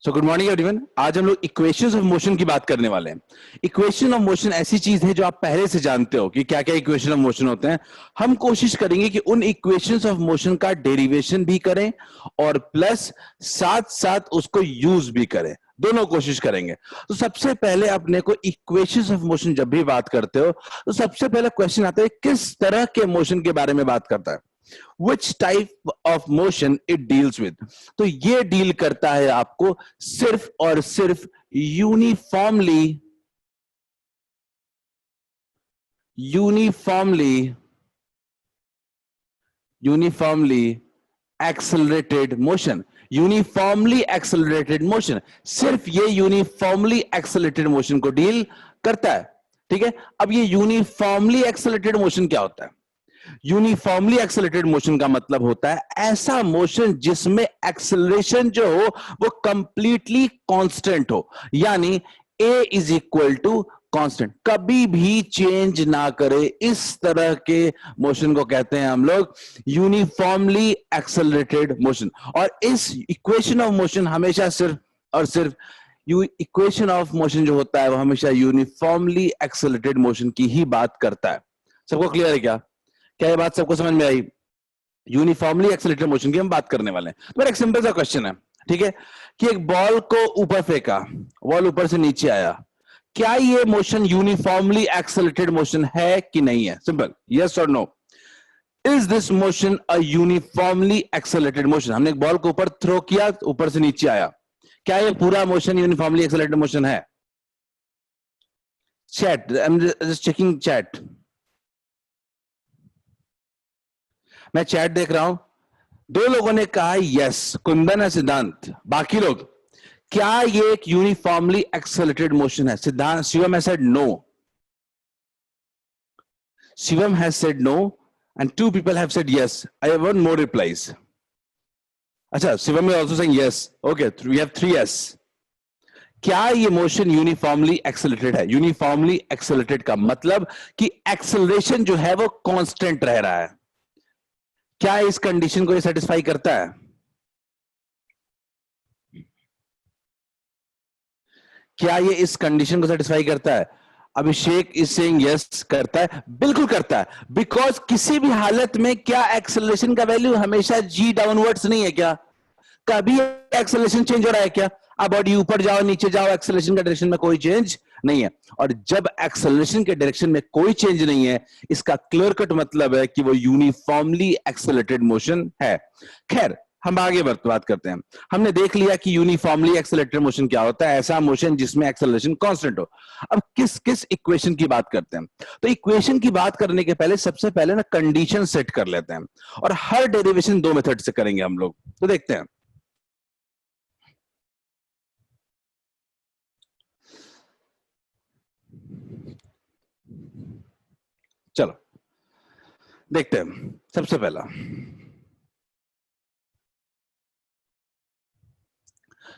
So good morning everyone. आज हम लोग इक्वेशंस ऑफ मोशन की बात करने वाले हैं। इक्वेशन ऑफ मोशन ऐसी चीज है जो आप पहले से जानते हो कि क्या क्या इक्वेशन ऑफ मोशन होते हैं। हम कोशिश करेंगे कि उन इक्वेशंस ऑफ मोशन का डेरिवेशन भी करें और प्लस साथ साथ उसको यूज भी करें, दोनों कोशिश करेंगे। तो सबसे पहले अपने को इक्वेशंस ऑफ मोशन जब भी बात करते हो तो सबसे पहले क्वेश्चन आता है किस तरह के मोशन के बारे में बात करता है, which type of motion it deals with। तो ये डील करता है आपको सिर्फ और सिर्फ uniformly accelerated motion. Uniformly accelerated motion, सिर्फ ये यूनिफॉर्मली एक्सेलरेटेड मोशन को डील करता है। ठीक है, अब ये यूनिफॉर्मली एक्सेलरेटेड मोशन क्या होता है? यूनिफॉर्मली एक्सेलरेटेड मोशन का मतलब होता है ऐसा मोशन जिसमें एक्सेलरेशन जो हो वो कंप्लीटली कांस्टेंट हो, यानी a is equal to constant, कभी भी चेंज ना करे। इस तरह के मोशन को कहते हैं हम लोग यूनिफॉर्मली एक्सेलरेटेड मोशन। और इस इक्वेशन ऑफ मोशन हमेशा सिर्फ और सिर्फ इक्वेशन ऑफ मोशन जो होता है वो हमेशा यूनिफॉर्मली एक्सेलरेटेड मोशन की ही बात करता है। सबको क्लियर है क्या? क्या ये बात सबको समझ में आई? यूनिफॉर्मली एक्सेलरेटेड मोशन की हम बात करने वाले हैं। तो एक सिंपल सा क्वेश्चन है, ठीक है, कि एक बॉल को ऊपर फेंका, बॉल ऊपर से नीचे आया, क्या ये मोशन यूनिफॉर्मली एक्सेलरेटेड मोशन है कि नहीं है? सिंपल, यस और no. Is this motion a uniformly accelerated motion? हमने एक बॉल को ऊपर थ्रो किया, ऊपर से नीचे आया, क्या ये पूरा मोशन यूनिफॉर्मली एक्सेलरेटेड मोशन है? Chat, I am just checking chat. मैं चैट देख रहा हूं, दो लोगों ने कहा यस, कुंदन है, सिद्धांत। बाकी लोग, क्या ये एक यूनिफॉर्मली एक्सेलरेटेड मोशन है? Siddhant, Shivam has said no, Shivam has said no and two people have said yes. I have one more replies. अच्छा, Shivam is also saying yes. Okay, we have 3 yes. क्या ये मोशन यूनिफॉर्मली एक्सेलरेटेड है? Uniformly accelerated का मतलब कि acceleration जो है वो कांस्टेंट रह रहा है। क्या इस कंडीशन को ये सेटिस्फाई करता है? क्या ये इस कंडीशन को सेटिस्फाई करता है? अभिषेक इज सेइंग यस, करता है, बिल्कुल करता है। बिकॉज किसी भी हालत में क्या एक्सेलरेशन का वैल्यू हमेशा जी डाउनवर्ड्स नहीं है क्या? कभी एक्सेलरेशन चेंज हो रहा है क्या? अब बॉडी ऊपर जाओ नीचे जाओ, एक्सेलरेशन का डायरेक्शन में कोई चेंज नहीं है। और जब एक्सेलरेशन के डायरेक्शन में कोई चेंज नहीं है, इसका क्लियर कट मतलब है कि वो यूनिफॉर्मली एक्सेलरेटेड मोशन है। खैर, हम आगे बात करते हैं। हमने देख लिया कि यूनिफॉर्मली एक्सेलरेटेड मोशन क्या होता है, ऐसा मोशन जिसमें एक्सेलरेशन कांस्टेंट हो। अब किस किस इक्वेशन की बात करते हैं? तो इक्वेशन की बात करने के पहले सबसे पहले ना कंडीशन सेट कर लेते हैं, और हर डेरिवेशन 2 मेथड से करेंगे हम लोग। तो देखते हैं। चलो देखते हैं।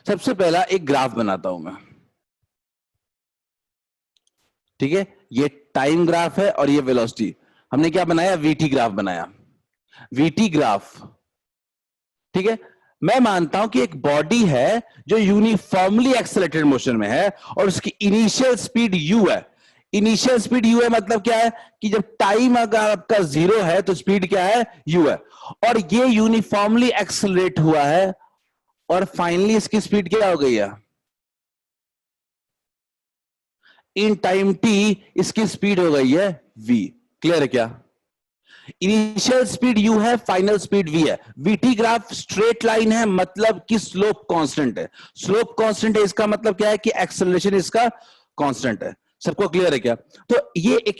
सबसे पहला एक ग्राफ बनाता हूं मैं, ठीक है। ये टाइम ग्राफ है और ये वेलोसिटी। हमने क्या बनाया? वीटी ग्राफ बनाया। वीटी ग्राफ, ठीक है। मैं मानता हूं कि एक बॉडी है जो यूनिफॉर्मली एक्सेलरेटेड मोशन में है और उसकी इनिशियल स्पीड u है। इनिशियल स्पीड u है मतलब क्या है कि जब टाइम अगर आपका 0 है तो स्पीड क्या है? u है। और ये यूनिफॉर्मली एक्सेलरेट हुआ है और फाइनली इसकी स्पीड क्या हो गई है? इन टाइम t इसकी स्पीड हो गई है v। क्लियर है क्या? इनिशियल स्पीड u है, फाइनल स्पीड v है। vt ग्राफ स्ट्रेट लाइन है, मतलब कि स्लोप कांस्टेंट है। स्लोप कांस्टेंट है, इसका मतलब क्या है कि एक्सेलरेशन इसका कांस्टेंट है। सबको क्लियर है क्या? तो ये एक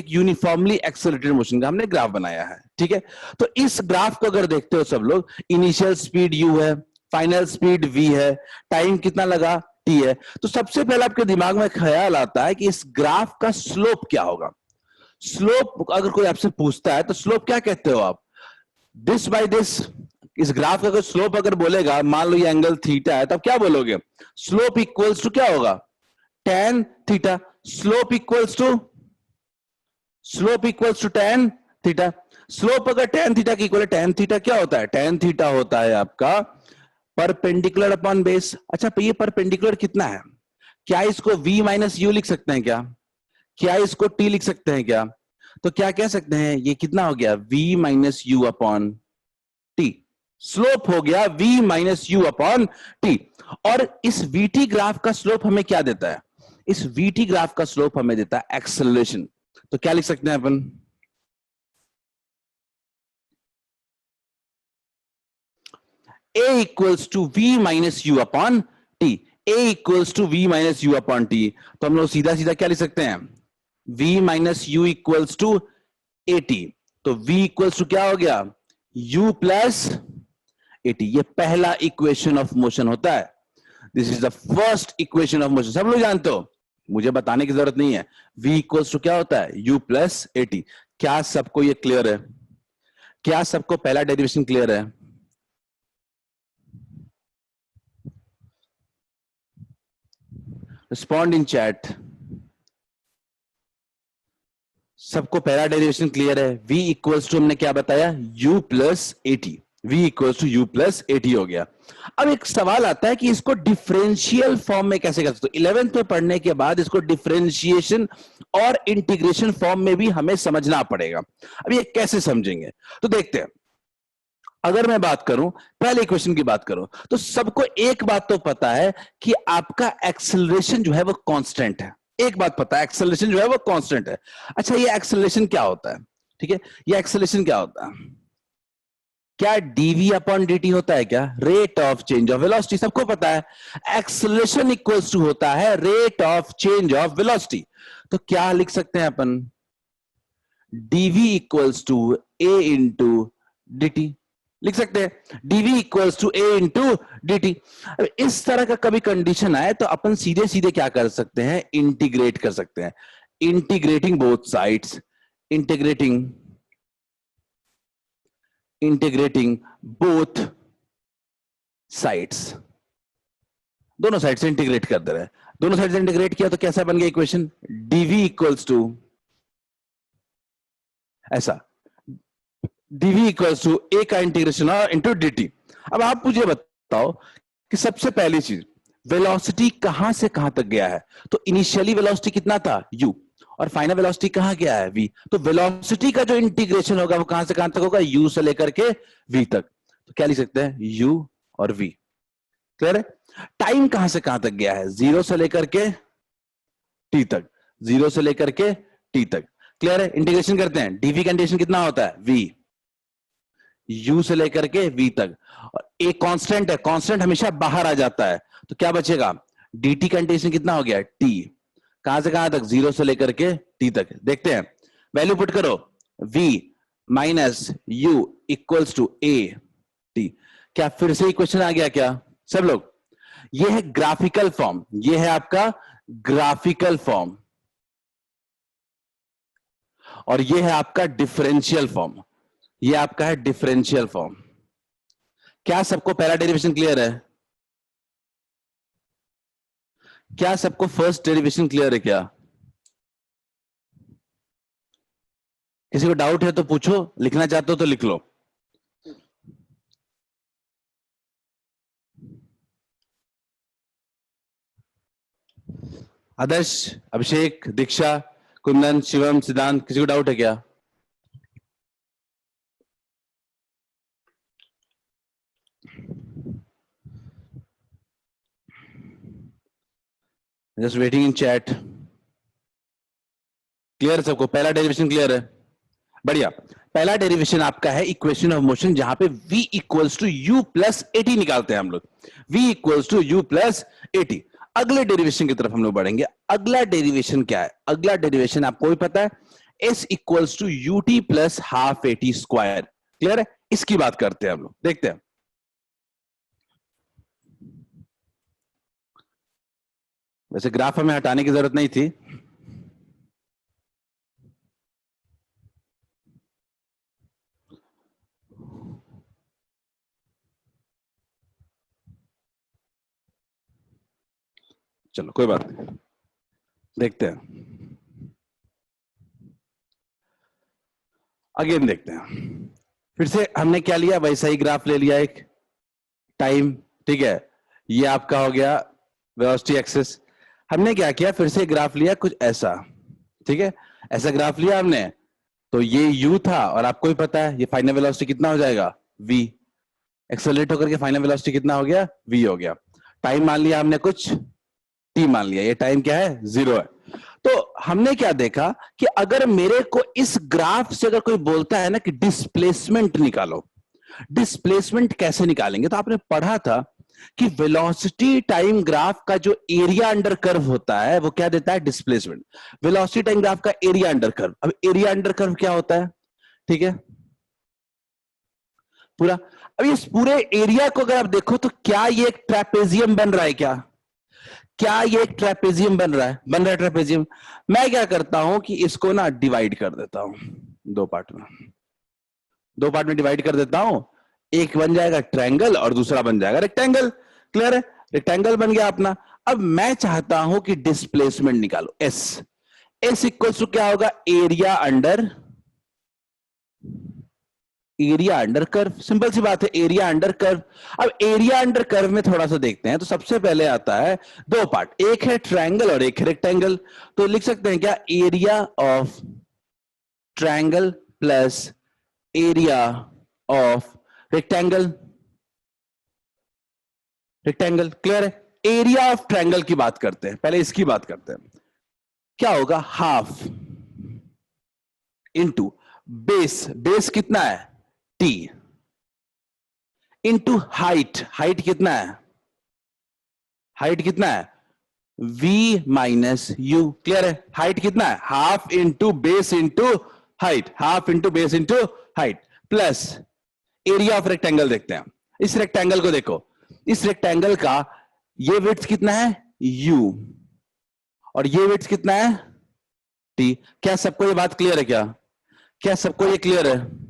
यूनिफॉर्मली एक्सेलरेटेड मोशन का हमने ग्राफ बनाया है, ठीक है। तो इस ग्राफ को अगर देखते हो सब लोग, इनिशियल स्पीड u है, फाइनल स्पीड v है, टाइम कितना लगा? t है। तो सबसे पहले आपके दिमाग में ख्याल आता है कि इस ग्राफ का स्लोप क्या होगा। स्लोप अगर कोई आपसे पूछता है तो स्लोप क्या कहते हो आप? This by this. इस ग्राफ का अगर स्लोप अगर बोलेगा, मान लो ये एंगल थीटा है, तब क्या बोलोगे? स्लोप इक्वल्स टू क्या होगा? tan theta. Slope equals to tan theta. Slope अगर tan थीटा की इक्वल है, tan थीटा क्या होता है? tan थीटा होता है आपका परपेंडिकुलर अपॉन बेस। अच्छा, ये परपेंडिकुलर कितना है? क्या इसको v माइनस यू लिख सकते हैं क्या? क्या इसको t लिख सकते हैं क्या? तो क्या कह सकते हैं, ये कितना हो गया, v minus U upon T. Slope हो गया v minus U upon T. और इस vt ग्राफ का स्लोप हमें क्या देता है? इस vt ग्राफ का स्लोप हमें देता है एक्सेलरेशन। तो क्या लिख सकते हैं अपन? a equals to v minus U upon T. a equals to v minus U upon T. तो हम लोग सीधा सीधा क्या लिख सकते हैं, v minus U equals to A T. तो v इक्वल्स टू क्या हो गया, u प्लस ए टी। ये पहला इक्वेशन ऑफ मोशन होता है। This is the first equation of motion, सब लोग जानते हो, मुझे बताने की जरूरत नहीं है। v इक्वल्स टू क्या होता है, u प्लस ए टी। क्या सबको ये क्लियर है? क्या सबको पहला डेरिवेशन क्लियर है? Respond in chat. सबको पहला डेरिवेशन क्लियर है? v इक्वल्स टू हमने क्या बताया, u plus A T. v equals to u plus A T हो गया। अब एक सवाल आता है कि इसको डिफरेंशियल फॉर्म में कैसे कर सकते हो? 11th में पढ़ने के बाद इसको डिफरेंशिएशन और इंटीग्रेशन फॉर्म में भी हमें समझना पड़ेगा। अब ये कैसे समझेंगे, तो देखते हैं। अगर मैं बात करूं, पहले इक्वेशन की बात करूं, तो सबको एक बात तो पता है कि आपका एक्सेलरेशन जो है वो कांस्टेंट है। एक बात पता है, एक्सेलरेशन जो है वो कांस्टेंट है। अच्छा, ये एक्सेलरेशन क्या होता है? ठीक है, ये एक्सेलरेशन क्या होता है? क्या डीवी अपॉन डी टी होता है क्या? Rate of change of velocity, सबको पता है। एक्सेलरेशन इक्वल्स टू होता है rate of change of velocity. तो क्या लिख सकते हैं अपन, dv equals to A into D T लिख सकते हैं। dv equals to A into D T. इस तरह का कभी कंडीशन आए तो अपन सीधे सीधे क्या कर सकते हैं, इंटीग्रेट कर सकते हैं। Integrating both sides, integrating integrating both sides, दोनों साइड से इंटीग्रेट कर दे रहे हैं। दोनों साइड से इंटीग्रेट किया तो कैसा बन गया इक्वेशन, dv इक्वल्स टू ऐसा, dv इक्वल्स टू ए का इंटीग्रेशन इंटू dt। अब आप मुझे बताओ कि सबसे पहली चीज, वेलोसिटी कहां से कहां तक गया है? तो इनिशियली वेलोसिटी कितना था, u, और फाइनल वेलोसिटी कहां गया है, v। तो वेलोसिटी का जो इंटीग्रेशन होगा वो कहां से कहां तक होगा, u से लेकर के v तक। तो क्या लिख सकते हैं, u और v। क्लियर है? टाइम कहां से कहां तक गया है, जीरो से लेकर के t तक, जीरो से लेकर के t तक। क्लियर है? इंटीग्रेशन करते हैं, dv कंडीशन कितना होता है, v, u से लेकर के v तक। और एक कांस्टेंट है, कांस्टेंट हमेशा बाहर आ जाता है, तो क्या बचेगा, dt कंडीशन कितना हो गया, t। कहां से कहां तक, जीरो से लेकर के t तक। देखते हैं, वैल्यू पुट करो, v minus u equals to a t। क्या फिर से इक्वेशन आ गया क्या सब लोग? ये है ग्राफिकल फॉर्म, ये है आपका ग्राफिकल फॉर्म, और ये है आपका डिफरेंशियल फॉर्म। ये आपका है डिफरेंशियल फॉर्म। क्या सबको पहला डेरिवेशन क्लियर है? क्या सबको फर्स्ट डेरिवेशन क्लियर है क्या? किसी को डाउट है तो पूछो, लिखना चाहते हो तो लिख लो। आदर्श, अभिषेक, दीक्षा, कुंदन, शिवम, सिद्धांत, किसी को डाउट है क्या? Just waiting in chat. Clear है सबको? पहला डेरिवेशन क्लियर है? बढ़िया। पहला डेरिवेशन आपका है इक्वेशन ऑफ मोशन, जहां पे v equals to U plus A T निकालते हैं हम लोग। v equals to U plus A T. अगले डेरिवेशन की तरफ हम लोग बढ़ेंगे। अगला डेरिवेशन क्या है? अगला डेरिवेशन आपको भी पता है, s equals to U T plus half A T square. Clear है? इसकी बात करते हैं हम लोग, देखते हैं। वैसे ग्राफ हमें हटाने की जरूरत नहीं थी, चलो कोई बात नहीं, देखते हैं। अगेन देखते हैं, फिर से हमने क्या लिया, वैसा ही ग्राफ ले लिया, एक टाइम ठीक है, ये आपका हो गया वेलोसिटी एक्सिस। हमने क्या किया, फिर से ग्राफ लिया कुछ ऐसा, ठीक है, ऐसा ग्राफ लिया हमने, तो ये u था और आपको भी पता है ये फाइनल वेलोसिटी कितना हो जाएगा v, एक्सेलरेट होकर के फाइनल वेलोसिटी कितना हो गया v हो गया। टाइम मान लिया हमने कुछ t मान लिया, ये टाइम क्या है 0 है। तो हमने क्या देखा कि अगर मेरे को इस ग्राफ से अगर कोई बोलता है ना कि डिस्प्लेसमेंट निकालो, डिस्प्लेसमेंट कैसे निकालेंगे, तो आपने पढ़ा था कि वेलोसिटी टाइम ग्राफ का जो एरिया अंडर कर्व होता है वो क्या देता है, डिस्प्लेसमेंट। वेलोसिटी टाइम ग्राफ का एरिया अंडर कर्व, अब एरिया अंडर कर्व क्या होता है, ठीक है, पूरा। अब इस पूरे एरिया को अगर आप देखो तो क्या ये एक ट्रेपेजियम बन रहा है, क्या ये एक ट्रेपेजियम बन रहा है ट्रेपेजियम। मैं क्या करता हूं कि इसको ना डिवाइड कर देता हूं दो पार्ट में डिवाइड कर देता हूं, एक बन जाएगा ट्रायंगल और दूसरा बन जाएगा रेक्टेंगल। क्लियर है, रेक्टेंगल बन गया अपना। अब मैं चाहता हूं कि डिस्प्लेसमेंट निकालो, एस इक्वल टू क्या होगा, एरिया अंडर कर्व। सिंपल सी बात है, एरिया अंडर कर्व। अब एरिया अंडर कर्व में थोड़ा सा देखते हैं, तो सबसे पहले आता है दो पार्ट, एक है ट्रायंगल और एक है रेक्टेंगल। तो लिख सकते हैं क्या, area of triangle plus area of rectangle. Clear है, एरिया ऑफ ट्रायंगल की बात करते हैं, पहले इसकी बात करते हैं। क्या होगा, हाफ इंटू बेस कितना है t, इंटू हाइट कितना है v माइनस u। क्लियर है, हाइट कितना है, half into base into height, plus area of rectangle. देखते हैं इस रेक्टेंगल को, देखो इस रेक्टेंगल का ये विड्थ कितना है u और ये विड्थ कितना है t। क्या सबको ये बात क्लियर है, क्या सबको ये क्लियर है,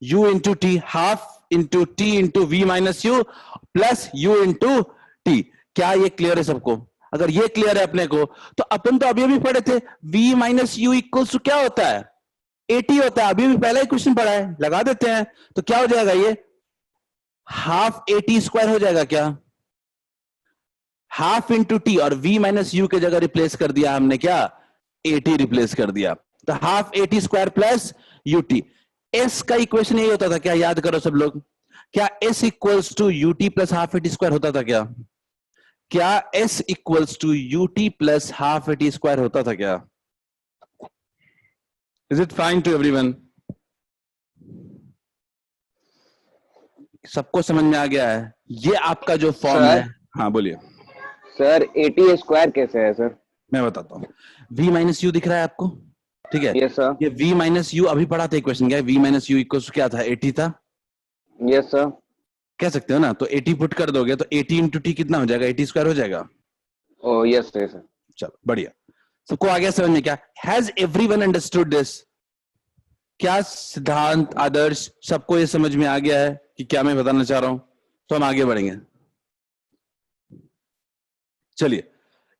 u into T, half into T into V minus U plus u into T. क्या ये क्लियर है सबको? अगर ये क्लियर है अपने को, तो अपन तो अभी पढ़े थे v minus U equals to क्या होता है, 80 होता है। अभी भी पहला ही क्वेश्चन पढ़ा है, लगा देते हैं। तो क्या हो जाएगा, ये हाफ 80 स्क्वायर हो जाएगा क्या, हाफ इंटू टी, और v माइनस यू के जगह रिप्लेस कर दिया हमने, क्या 80 रिप्लेस कर दिया, तो half 80 square plus U T. S का इक्वेशन यही होता था क्या, याद करो सब लोग, क्या S equals to UT plus half 80 square होता था क्या S equals to UT plus half 80 square होता था क्या? Is it fine to everyone? सबको समझ में आ गया है? ये आपका जो फॉर्म है, हाँ बोलिए सर। 80 स्क्वायर कैसे है सर? मैं बताता हूँ। v माइनस यू दिख रहा है आपको, ठीक है? Yes sir. ये v माइनस यू अभी पढ़ा था क्वेश्चन, क्या v माइनस यू इक्वल क्या था, 80 था। Yes sir. कह सकते हो ना, तो 80 पुट कर दोगे तो 80 इंटू टी कितना हो जाएगा, 80 स्क्वायर हो जाएगा। ओ यस सर। चलो बढ़िया, सबको आ गया समझ में? क्या हैज एवरीवन अंडरस्टूड दिस? क्या सिद्धांत आदर्श सबको ये समझ में आ गया है कि क्या मैं बताना चाह रहा हूं? तो हम आगे बढ़ेंगे। चलिए,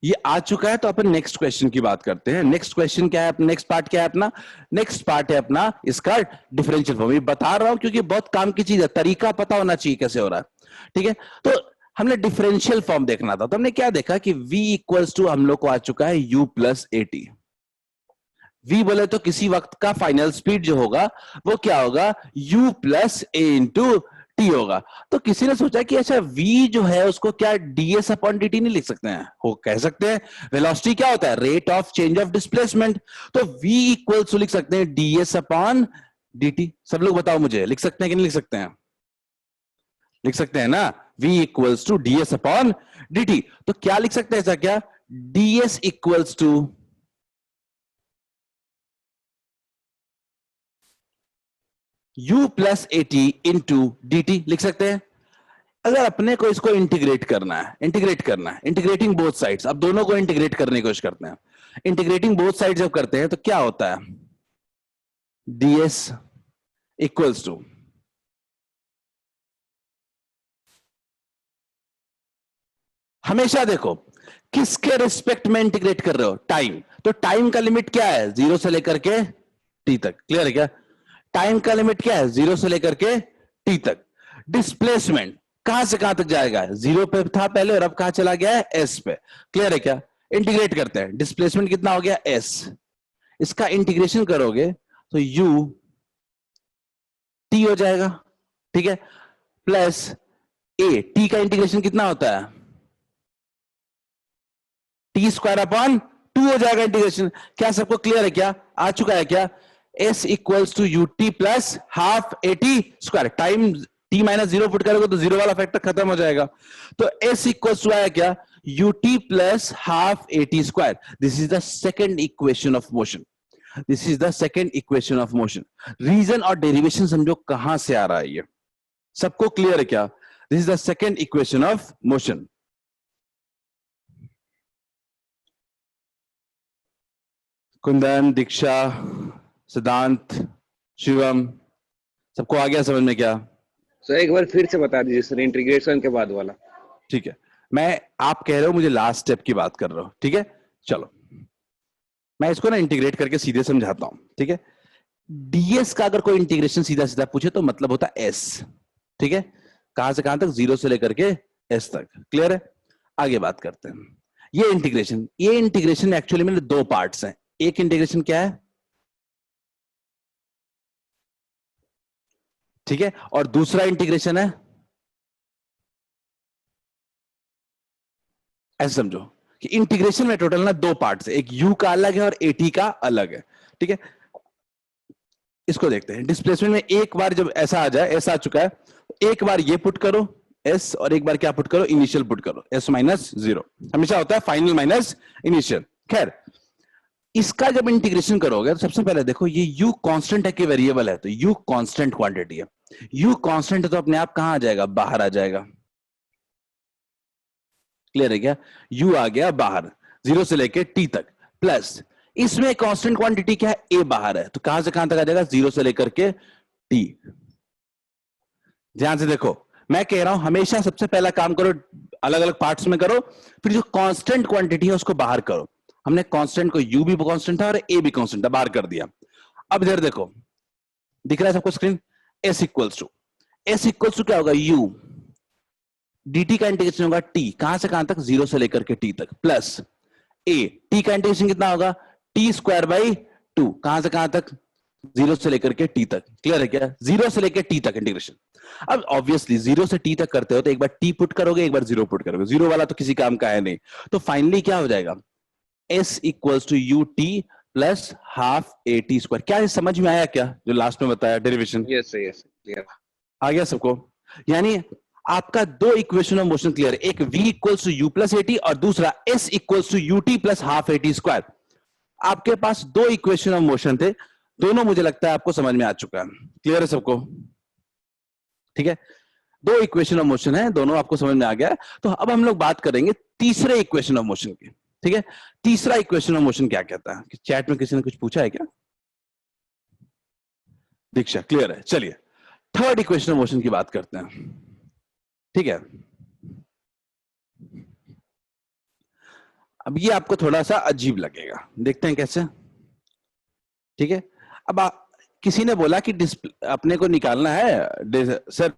ये आ चुका है तो अपन नेक्स्ट क्वेश्चन की बात करते हैं। नेक्स्ट क्वेश्चन क्या है, नेक्स्ट पार्ट क्या है अपना? नेक्स्ट पार्ट है अपना इसका डिफरेंशियल फॉर्म। ये बता रहा हूं क्योंकि बहुत काम की चीज है, तरीका पता होना चाहिए कैसे हो रहा है, ठीक है? तो हमने डिफरेंशियल फॉर्म देखना था, तो हमने क्या देखा कि v इक्वल्स टू हम लोग को आ चुका है u plus A T. v बोले तो किसी वक्त का फाइनल स्पीड जो होगा वो क्या होगा, u प्लस ए इंटू टी होगा। तो किसी ने सोचा कि अच्छा v जो है उसको क्या ds अपॉन dt नहीं लिख सकते हैं? हो, कह सकते हैं। वेलोसिटी क्या होता है, rate of change of displacement, तो v इक्वल्स टू लिख सकते हैं ds अपॉन dt। सब लोग बताओ मुझे, लिख सकते हैं कि नहीं लिख सकते हैं? लिख सकते हैं ना, v equals to ds upon dt। तो क्या लिख सकते हैं ऐसा, क्या ds equals to u plus A T into D T लिख सकते हैं। अगर अपने को इसको इंटीग्रेट करना है, इंटीग्रेटिंग बोथ साइड्स, अब दोनों को इंटीग्रेट करने की कोशिश करते हैं। इंटीग्रेटिंग बोथ साइड्स जब करते हैं तो क्या होता है, ds इक्वल्स टू, हमेशा देखो किसके रिस्पेक्ट में इंटीग्रेट कर रहे हो, टाइम। तो टाइम का लिमिट क्या है, 0 से लेकर के t तक। क्लियर है क्या? टाइम का लिमिट क्या है, 0 से लेकर के t तक। डिस्प्लेसमेंट कहां से कहां तक जाएगा, जीरो पे था पहले और अब कहां चला गया है, एस पे। क्लियर है क्या? इंटीग्रेट करते हैं, डिस्प्लेसमेंट कितना हो गया, एस, इसका इंटीग्रेशन करोगे तो यू टी हो जाएगा, ठीक है, प्लस ए, टी का इंटीग्रेशन कितना होता है, टी स्क्वायर अपॉन 2 हो जाएगा इंटीग्रेशन। क्या सबको क्लियर है क्या, आ चुका है क्या? S equals to U T plus half A T square, time T minus zero put करोगे तो जीरो वाला फैक्टर खत्म हो जाएगा। तो एस इक्वल्स टू आया क्या, U T plus half A T square. This is the second equation of motion, this is the second equation of motion. Reason और डेरिवेशन समझो कहां से आ रहा है, ये सबको क्लियर है क्या? This is the second equation of motion. Kundan, Diksha, Siddhant, Shivam, सबको आ गया समझ में क्या? सर एक बार फिर से बता दीजिए सर, इंटीग्रेशन के बाद वाला। ठीक है, मैं, आप कह रहे हो मुझे लास्ट स्टेप की बात कर रहे हो, ठीक है, चलो मैं इसको ना इंटीग्रेट करके सीधे समझाता हूं, ठीक है। डीएस का अगर कोई इंटीग्रेशन सीधा सीधा पूछे तो मतलब होता है एस, ठीक है, कहां से कहां तक, जीरो से लेकर के एस तक। क्लियर है? आगे बात करते हैं। ये इंटीग्रेशन एक्चुअली में दो पार्ट्स हैं। एक इंटीग्रेशन क्या है, ठीक है, और दूसरा इंटीग्रेशन है, ऐसे समझो कि इंटीग्रेशन में टोटल ना दो पार्ट्स है, एक यू का अलग है और एटी का अलग है, ठीक है। इसको देखते हैं, डिस्प्लेसमेंट में एक बार जब ऐसा आ जाए, ऐसा आ चुका है, एक बार ये पुट करो एस और एक बार क्या पुट करो, इनिशियल पुट करो, एस माइनस जीरो, हमेशा होता है फाइनल माइनस इनिशियल। खैर, इसका जब इंटीग्रेशन करोगे तो सबसे पहले देखो ये u कांस्टेंट है कि वेरिएबल है, तो u कांस्टेंट क्वांटिटी है, u कांस्टेंट है तो अपने आप कहां आ जाएगा, बाहर आ जाएगा। क्लियर है क्या? u आ गया बाहर, जीरो से लेके t तक, प्लस इसमें कांस्टेंट क्वांटिटी क्या है, a बाहर है, तो कहां से कहां तक आ जाएगा, जीरो से लेकर के t। ध्यान से देखो, मैं कह रहा हूं हमेशा सबसे पहला काम करो, अलग अलग पार्ट्स में करो, फिर जो कांस्टेंट क्वांटिटी है उसको बाहर करो। हमने कांस्टेंट को u भी कांस्टेंट था और a भी कांस्टेंट था, बाहर कर दिया। अब इधर देखो, दिख रहा है सबको स्क्रीन, s इक्वल्स टू क्या होगा, u dt का इंटीग्रेशन होगा t, कहां से कहां तक, जीरो से लेकर के t तक, प्लस a, t का इंटीग्रेशन कितना होगा, t स्क्वायर बाई 2, कहां से कहां तक, जीरो से लेकर के t तक। क्लियर है क्या? जीरो से लेकर t तक इंटीग्रेशन। अब ऑब्वियसली जीरो से t तक करते हो तो एक बार t पुट करोगे, एक बार जीरो पुट करोगे, जीरो वाला तो किसी काम का है नहीं, तो फाइनली क्या हो जाएगा, s equals to U T plus half A T square. क्या ये समझ में आया क्या, जो लास्ट में बताया डेरिवेशन? यस यस क्लियर आ गया सबको? यानी आपका दो इक्वेशन ऑफ मोशन क्लियर है, एक v equals to U plus A T और दूसरा s equals to U T plus half A T square. आपके पास दो इक्वेशन ऑफ मोशन थे, दोनों मुझे लगता है आपको समझ में आ चुका है। क्लियर है सबको? ठीक है, दो इक्वेशन ऑफ मोशन है, दोनों आपको समझ में आ गया है। तो अब हम लोग बात करेंगे तीसरे इक्वेशन ऑफ मोशन की। ठीक है, तीसरा इक्वेशन ऑफ मोशन क्या कहता है, कि चैट में किसी ने कुछ पूछा है क्या? दीक्षा क्लियर है? चलिए थर्ड इक्वेशन ऑफ मोशन की बात करते हैं। ठीक है, अब ये आपको थोड़ा सा अजीब लगेगा, देखते हैं कैसे। ठीक है, अब किसी ने बोला कि अपने को निकालना है सर,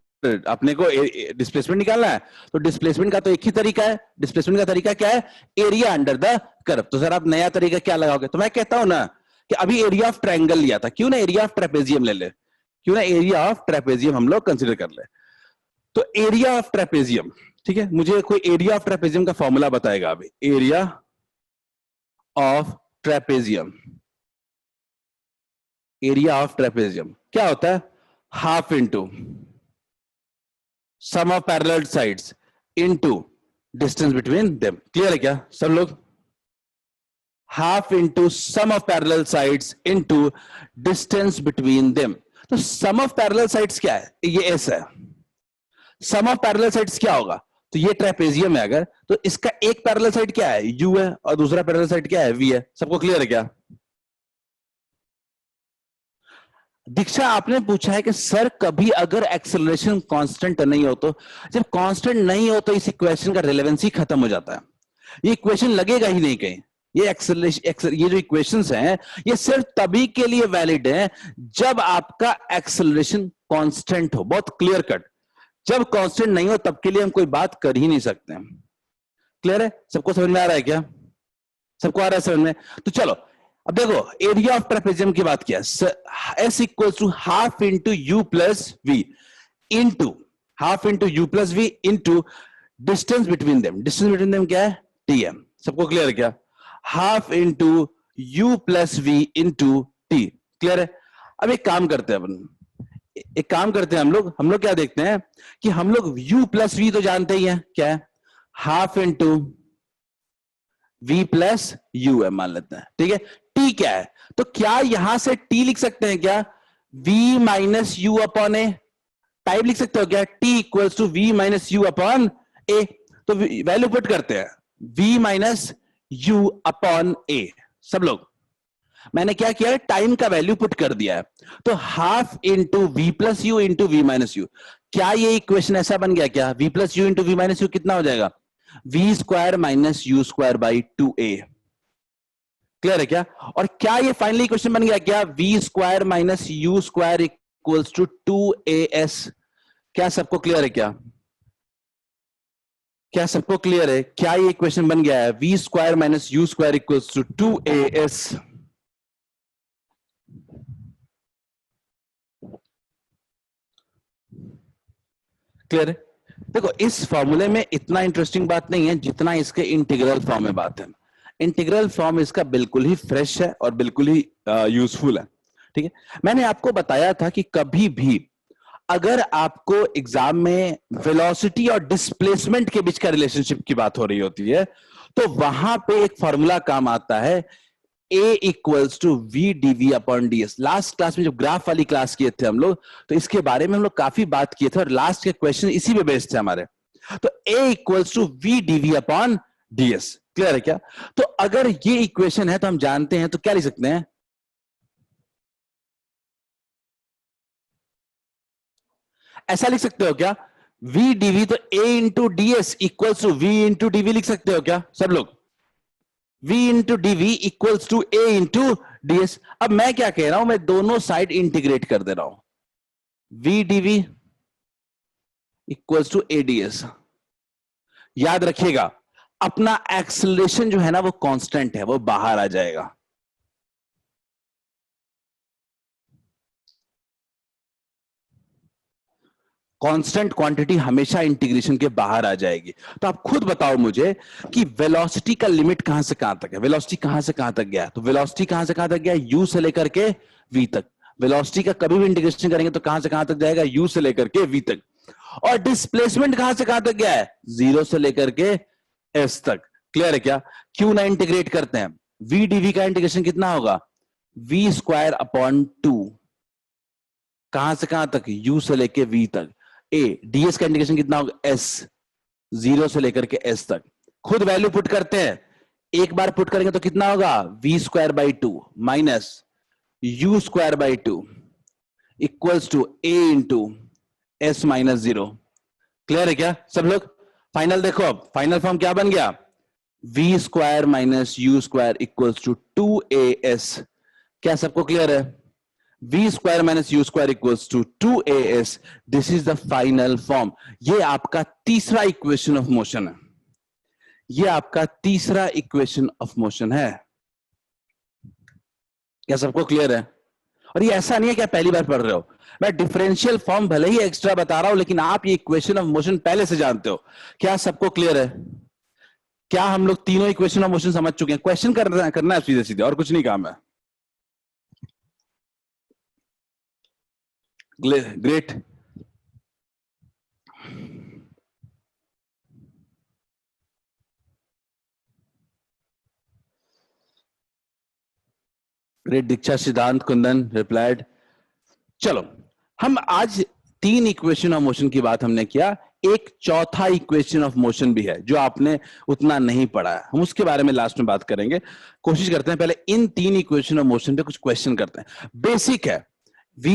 अपने को डिस्प्लेसमेंट निकालना है, तो डिस्प्लेसमेंट का तो एक ही तरीका है, डिस्प्लेसमेंट का तरीका क्या है, एरिया अंडर द कर्व। तो सर आप नया तरीका क्या लगाओगे? तो मैं कहता हूं ना कि अभी एरिया ऑफ ट्रायंगल लिया था, क्यों ना एरिया ऑफ ट्रेपेजियम ले ले, क्यों ना एरिया ऑफ ट्रेपेजियम हम लोग कंसिडर कर ले। तो एरिया ऑफ ट्रेपेजियम, ठीक है, मुझे कोई एरिया ऑफ ट्रेपेजियम का फॉर्मूला बताएगा अभी। Area of trapezium, area of trapezium क्या होता है, half into sum of parallel sides into distance between them. Clear है क्या सब लोग? Half into sum of parallel sides into distance between them. तो सम ऑफ पैरेलल साइड्स क्या है, ये एस है, सम ऑफ पैरेलल साइड्स क्या होगा, तो ये ट्रेपेजियम है अगर, तो इसका एक पैरेलल साइड क्या है, यू है, और दूसरा पैरेलल साइड क्या है, वी है। सबको क्लियर है क्या? दीक्षा आपने पूछा है कि सर कभी अगर एक्सेलरेशन कांस्टेंट नहीं हो तो, जब कांस्टेंट नहीं हो तो इस इक्वेशन का रिलेवेंसी खत्म हो जाता है, ये इक्वेशन लगेगा ही नहीं कहीं। ये एक्सेलरेशन, ये जो इक्वेशंस हैं ये सिर्फ तभी के लिए वैलिड है जब आपका एक्सेलरेशन कांस्टेंट हो, बहुत क्लियर कट। जब कांस्टेंट नहीं हो तब के लिए हम कोई बात कर ही नहीं सकते। क्लियर है? सबको समझ में आ रहा है क्या? सबको आ रहा है समझ में? तो चलो अब देखो, एरिया ऑफ ट्रेपेजियम की बात किया, S equal to half into U plus V into half into U plus V into distance between them. Distance between them क्या है? टीएम। सबको क्लियर है क्या? Half into U plus V into T. Clear है? अब एक काम करते हैं अपन, एक काम करते हैं हम लोग क्या देखते हैं कि हम लोग u प्लस वी तो जानते ही हैं, क्या है? Half into v plus you है मान लेते हैं, ठीक है। t क्या है? तो क्या यहां से t लिख सकते हैं क्या? v minus U upon A. Type लिख सकते हो क्या? t equals to v minus U upon A. तो वैल्यू पुट करते हैं, v minus U upon A. सब लोग, मैंने क्या किया है? टाइम का वैल्यू पुट कर दिया है। तो half into V plus U into V minus U. क्या ये इक्वेशन ऐसा बन गया क्या? V plus U into V minus U कितना हो जाएगा? V square minus U square by 2a। Clear है क्या? और क्या ये फाइनली इक्वेशन बन गया क्या? V square minus U square equals to 2as। क्या सबको क्लियर है क्या? क्या सबको क्लियर है? क्या ये इक्वेशन बन गया है? V square minus U square equals to 2as। Clear है? देखो, इस फॉर्मूले में इतना इंटरेस्टिंग बात नहीं है जितना इसके इंटीग्रल फॉर्म में बात है। इंटीग्रल फॉर्म इसका बिल्कुल ही फ्रेश है और बिल्कुल ही यूजफुल है, ठीक है। मैंने आपको बताया था कि कभी भी अगर आपको एग्जाम में वेलोसिटी और डिस्प्लेसमेंट के बीच का रिलेशनशिप की बात हो रही होती है तो वहां पे एक फॉर्मूला काम आता है, A equals to V D V upon D S. Last class में जब ग्राफ वाली क्लास किए थे हम लोग, तो इसके बारे में हम लोग काफी बात किए थे और लास्ट के क्वेश्चन इसी पे बेस्ड थे हमारे। तो A equals to V D V upon D S. Clear है क्या? तो अगर ये इक्वेशन है तो हम जानते हैं, तो क्या लिख सकते हैं? ऐसा लिख सकते हो क्या? वी डी वी, तो A into D S equals to V into D V लिख सकते हो क्या सब लोग? v into D V equals to A into D S. अब मैं क्या कह रहा हूं, मैं दोनों साइड इंटीग्रेट कर दे रहा हूं, v D V equals to A D S. याद रखिएगा, अपना एक्सेलरेशन जो है ना वो कांस्टेंट है, वो बाहर आ जाएगा। कांस्टेंट क्वांटिटी हमेशा इंटीग्रेशन के बाहर आ जाएगी। तो आप खुद बताओ मुझे कि वेलोसिटी का लिमिट कहां से कहां तक है? वेलोसिटी कहां से कहां तक गया? तो वेलोसिटी कहां से कहां तक गया? u से लेकर के v तक। वेलोसिटी का कभी भी इंटीग्रेशन करेंगे तो कहां से कहां तक जाएगा? u से लेकर के v तक। और डिस्प्लेसमेंट कहां से कहां तक गया है? 0 से लेकर के s तक। क्लियर है क्या? क्यों ना इंटीग्रेट करते हैं? v dv का इंटीग्रेशन कितना होगा? v square upon 2। कहां से कहां तक? u से लेकर v तक। ए ds का इंटीग्रेशन कितना होगा? s 0 से लेकर के s तक। खुद वैल्यू पुट करते हैं, एक बार पुट करेंगे तो कितना होगा? v square by 2 minus u square by 2 equals to a into s minus 0। Clear है क्या सब लोग? फाइनल देखो, अब फाइनल फॉर्म क्या बन गया? v square minus U square equals to 2as। क्या सबको क्लियर है? v square minus U square equals to 2as। This is the final form. ये आपका तीसरा इक्वेशन ऑफ मोशन है। ये आपका तीसरा इक्वेशन ऑफ मोशन है। क्या सबको क्लियर है? और ये ऐसा नहीं है कि आप पहली बार पढ़ रहे हो, मैं डिफरेंशियल फॉर्म भले ही एक्स्ट्रा बता रहा हूं लेकिन आप ये इक्वेशन ऑफ मोशन पहले से जानते हो। क्या सबको क्लियर है? क्या हम लोग तीनों इक्वेशन ऑफ मोशन समझ चुके हैं? क्वेश्चन करना है सीधे सीधे, और कुछ नहीं काम है। ग्रेट। ग्रेट दीक्षा सिद्धांत कुंदन रिप्लाइड। चलो, हम आज 3 इक्वेशन ऑफ मोशन की बात हमने किया, एक चौथा इक्वेशन ऑफ मोशन भी है जो आपने उतना नहीं पढ़ा है, हम उसके बारे में लास्ट में बात करेंगे। कोशिश करते हैं पहले इन 3 इक्वेशन ऑफ मोशन पे कुछ क्वेश्चन करते हैं। बेसिक है, v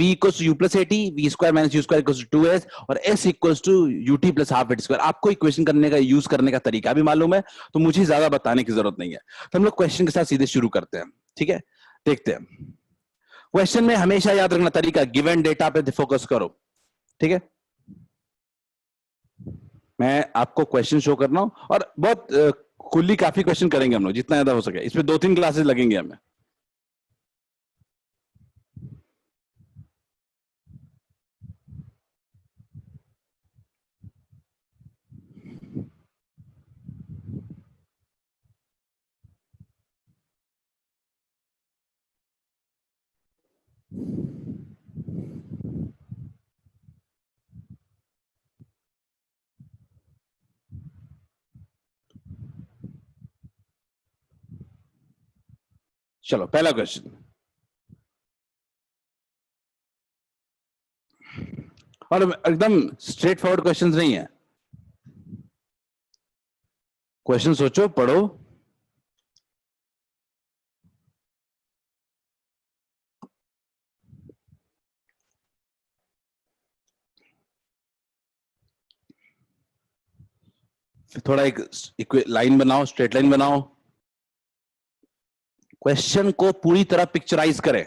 equals to U plus A T, V square minus U square equals to 2s और s equals to UT plus half A T square. आपको इक्वेशन करने का यूज करने का तरीका भी मालूम है तो मुझे ज्यादा बताने की जरूरत नहीं है। तो हम लोग क्वेश्चन के साथ सीधे शुरू करते हैं, ठीक है? देखते हैं। क्वेश्चन में हमेशा याद रखना तरीका, गिवन डेटा पे फोकस करो, ठीक है? मैं आपको क्वेश्चन शो कर रहा हूं और बहुत खुली काफी क्वेश्चन करेंगे हम लोग जितना ज्यादा हो सके। इसमें 2-3 क्लासेस लगेंगे हमें। चलो पहला क्वेश्चन, और एकदम स्ट्रेट फॉरवर्ड क्वेश्चंस नहीं है। क्वेश्चन सोचो, पढ़ो। फिर थोड़ा एक लाइन बनाओ, स्ट्रेट लाइन बनाओ। क्वेश्चन को पूरी तरह पिक्चराइज करें।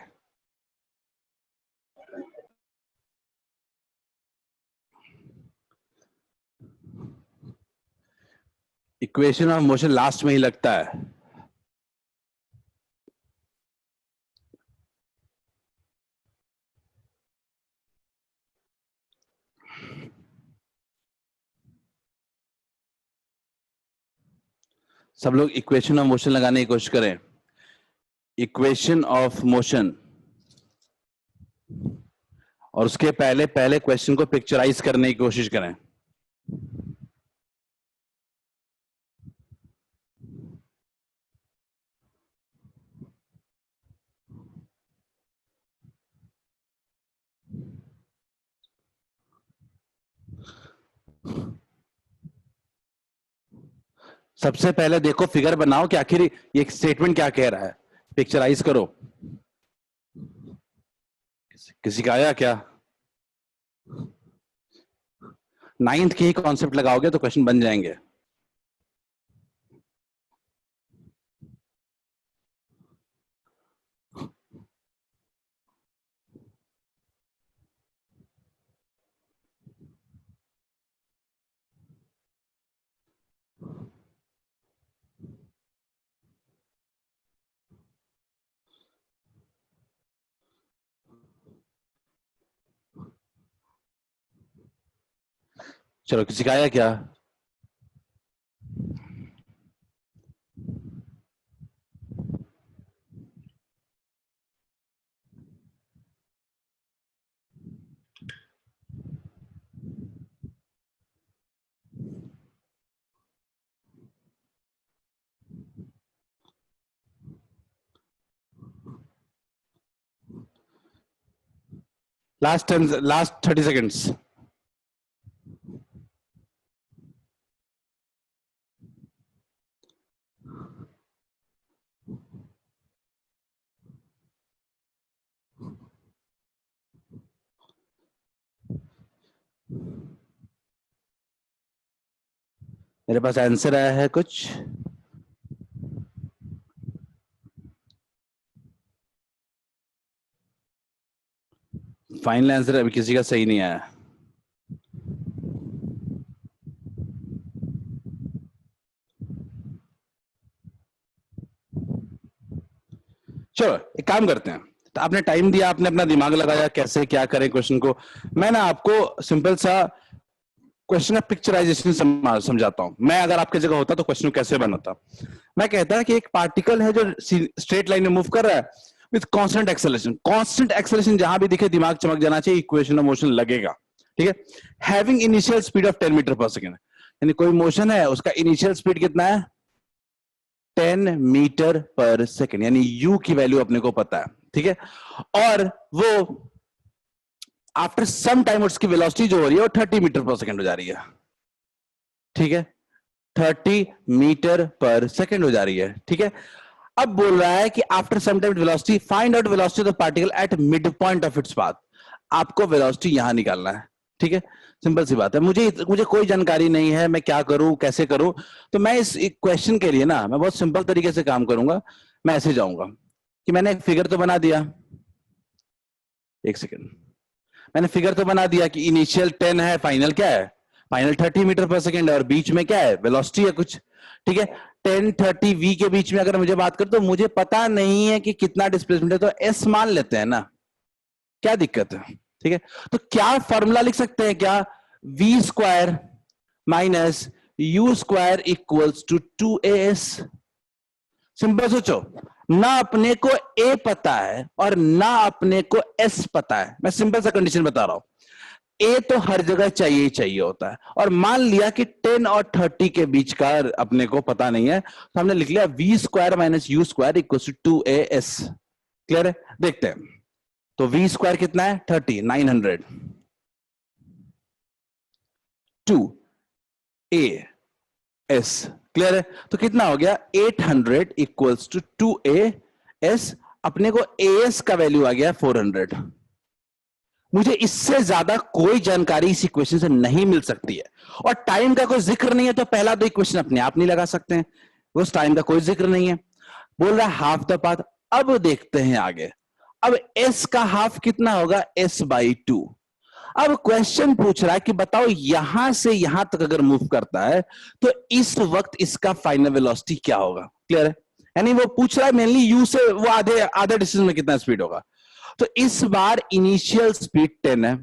इक्वेशन ऑफ मोशन लास्ट में ही लगता है। सब लोग इक्वेशन ऑफ मोशन लगाने की कोशिश करें। इक्वेशन ऑफ मोशन, और उसके पहले पहले क्वेश्चन को पिक्चराइज करने की कोशिश करें। सबसे पहले देखो, फिगर बनाओ कि आखिर ये स्टेटमेंट क्या कह रहा है। पिक्चराइज करो। किसी का आया क्या? 9th के ही कॉन्सेप्ट लगाओगे तो क्वेश्चन बन जाएंगे। चलो, किसी का आया क्या? Last 30 seconds. मेरे पास आंसर आया है कुछ। फाइनल आंसर अभी किसी का सही नहीं आया। चलो एक काम करते हैं, तो आपने टाइम दिया, आपने अपना दिमाग लगाया कैसे क्या करें क्वेश्चन को। मैं ना आपको सिंपल सा क्वेश्चन का पिक्चराइजेशन समझाता हूं। मैं अगर आपकी जगह होता तो क्वेश्चन कैसे बनाता। मैं कहता है कि एक पार्टिकल है जो स्ट्रेट लाइन में मूव कर रहा है with constant acceleration. Constant acceleration जहां भी दिखे दिमाग चमक जाना चाहिए, इक्वेशन ऑफ मोशन लगेगा। ठीक है। Having initial speed of 10 metre पर सेकेंड, यानी कोई मोशन है उसका इनिशियल स्पीड कितना है? 10 मीटर पर सेकेंड, यानी यू की वैल्यू अपने को पता है। ठीक है। और वो आफ्टर सम टाइम उसकी वेलोसिटी जो हो रही है वो 30 मीटर पर सेकेंड हो जा रही है। ठीक है। 30 मीटर पर सेकेंड हो जा रही है। ठीक है। अब बोल रहा है कि after some time velocity, find out velocity of the particle at mid point of its path. आपको वेलोसिटी यहां निकालना है। ठीक है। सिंपल सी बात है। मुझे कोई जानकारी नहीं है, मैं क्या करूं कैसे करूं। तो मैं इस क्वेश्चन के लिए ना मैं बहुत सिंपल तरीके से काम करूंगा। मैं ऐसे जाऊंगा कि मैंने एक फिगर तो बना दिया। एक सेकेंड। मैंने फिगर तो बना दिया कि इनिशियल 10 है, फाइनल क्या है फाइनल 30 मीटर पर सेकेंड है और बीच में क्या है, वेलोसिटी है कुछ, ठीक है। 10-30 v के बीच में अगर मुझे बात कर, तो मुझे पता नहीं है कि कितना डिस्प्लेसमेंट है, तो s मान लेते हैं ना, क्या दिक्कत है, ठीक है। तो क्या फॉर्मूला लिख सकते हैं क्या, v square minus u square equals to 2as। Simple सोचो, ना अपने को a पता है और ना अपने को s पता है। मैं सिंपल सा कंडीशन बता रहा हूं, a तो हर जगह चाहिए ही चाहिए होता है, और मान लिया कि 10 और 30 के बीच का अपने को पता नहीं है, तो हमने लिख लिया v square minus U square equal to 2as। Clear है, देखते हैं। तो v स्क्वायर कितना है, 30, 900, 2as। क्लियर है, तो कितना हो गया, 800 इक्वल्स टू 2as। अपने को as का वैल्यू आ गया 400। मुझे इससे ज्यादा कोई जानकारी इस इक्वेशन से नहीं मिल सकती है, और टाइम का कोई जिक्र नहीं है, तो पहला दो इक्वेशन अपने आप नहीं लगा सकते हैं, उस टाइम का कोई जिक्र नहीं है। बोल रहा है हाफ द पाथ। अब देखते हैं आगे, अब s का हाफ कितना होगा, s/2। अब क्वेश्चन पूछ रहा है कि बताओ यहां से यहां तक अगर मूव करता है, तो इस वक्त इसका फाइनल वेलोसिटी क्या होगा। क्लियर है, यानी वो पूछ रहा है मेनली u से, वो आधे आधे डिस्टेंस में कितना स्पीड होगा। तो इस बार इनिशियल स्पीड 10 है,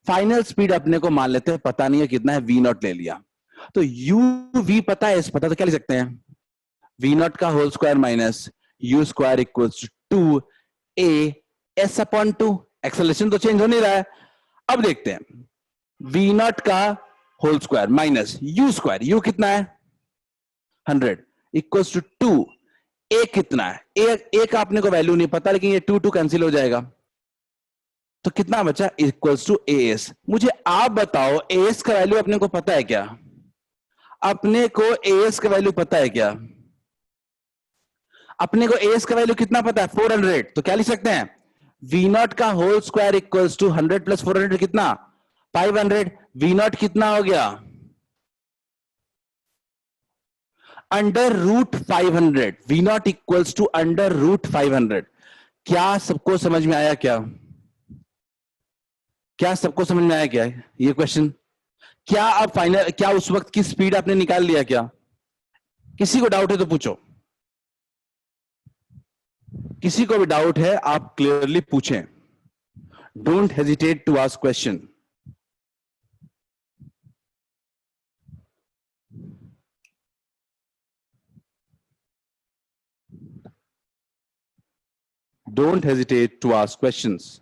फाइनल स्पीड अपने को मान लेते हैं पता नहीं है कितना है, v नॉट ले लिया। तो u v पता है, s पता, तो क्या लिख सकते हैं, v नॉट का whole square minus U square equals to 2a s/2। Acceleration तो चेंज हो नहीं रहा है। अब देखते हैं, v नॉट का whole square minus U square, U कितना है 100 इक्वल्स टू 2, a कितना है, a का अपने को वैल्यू नहीं पता, लेकिन ये 2 कैंसिल हो जाएगा, तो कितना बचा, इक्वल्स टू as। मुझे आप बताओ as का वैल्यू अपने को पता है क्या, अपने को as का वैल्यू पता है क्या, अपने को as का वैल्यू कितना पता है, 400। तो क्या लिख सकते हैं, v नॉट का whole square equals to 100 plus 400 कितना, 500। v नॉट कितना हो गया, √500। v not equals to √500। क्या सबको समझ में आया क्या, क्या सबको समझ में आया क्या ये क्वेश्चन। क्या आप फाइनल, क्या उस वक्त की स्पीड आपने निकाल लिया क्या, किसी को डाउट है तो पूछो, किसी को भी डाउट है आप क्लियरली पूछें, don't hesitate to ask question. Don't hesitate to ask questions.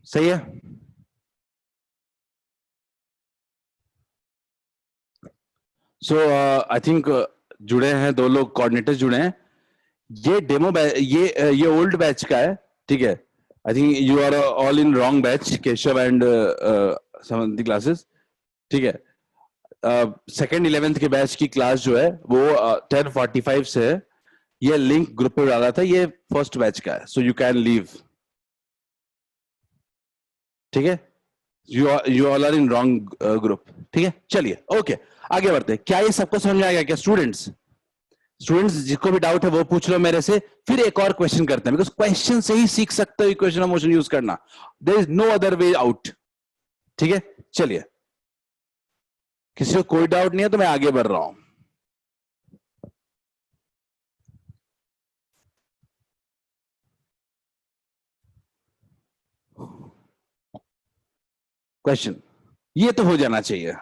सही है, सो आई थिंक जुड़े हैं दो लोग, कोऑर्डिनेटर्स जुड़े हैं। ये डेमो ये ओल्ड बैच का है, ठीक है। I think you are all in wrong batch, Keshav and Samanti classes, ठीक है। सेकेंड 11th के बैच की क्लास जो है वो 10:45 से है। ये लिंक ग्रुप पे डाला था, ये फर्स्ट बैच का है, सो यू कैन लीव, ठीक है। You all are in wrong group, ठीक है। चलिए ओके, आगे बढ़ते हैं। क्या ये सबको समझ में आ गया क्या स्टूडेंट्स, स्टूडेंट्स जिसको भी डाउट है वो पूछ लो मेरे से, फिर एक और क्वेश्चन करते हैं, बिकॉज क्वेश्चन से ही सीख सकते हो इक्वेशन ऑफ मोशन यूज करना, there is no other way out, ठीक है। चलिए, किसी को कोई डाउट नहीं है तो मैं आगे बढ़ रहा हूं। क्वेश्चन, ये तो हो जाना चाहिए,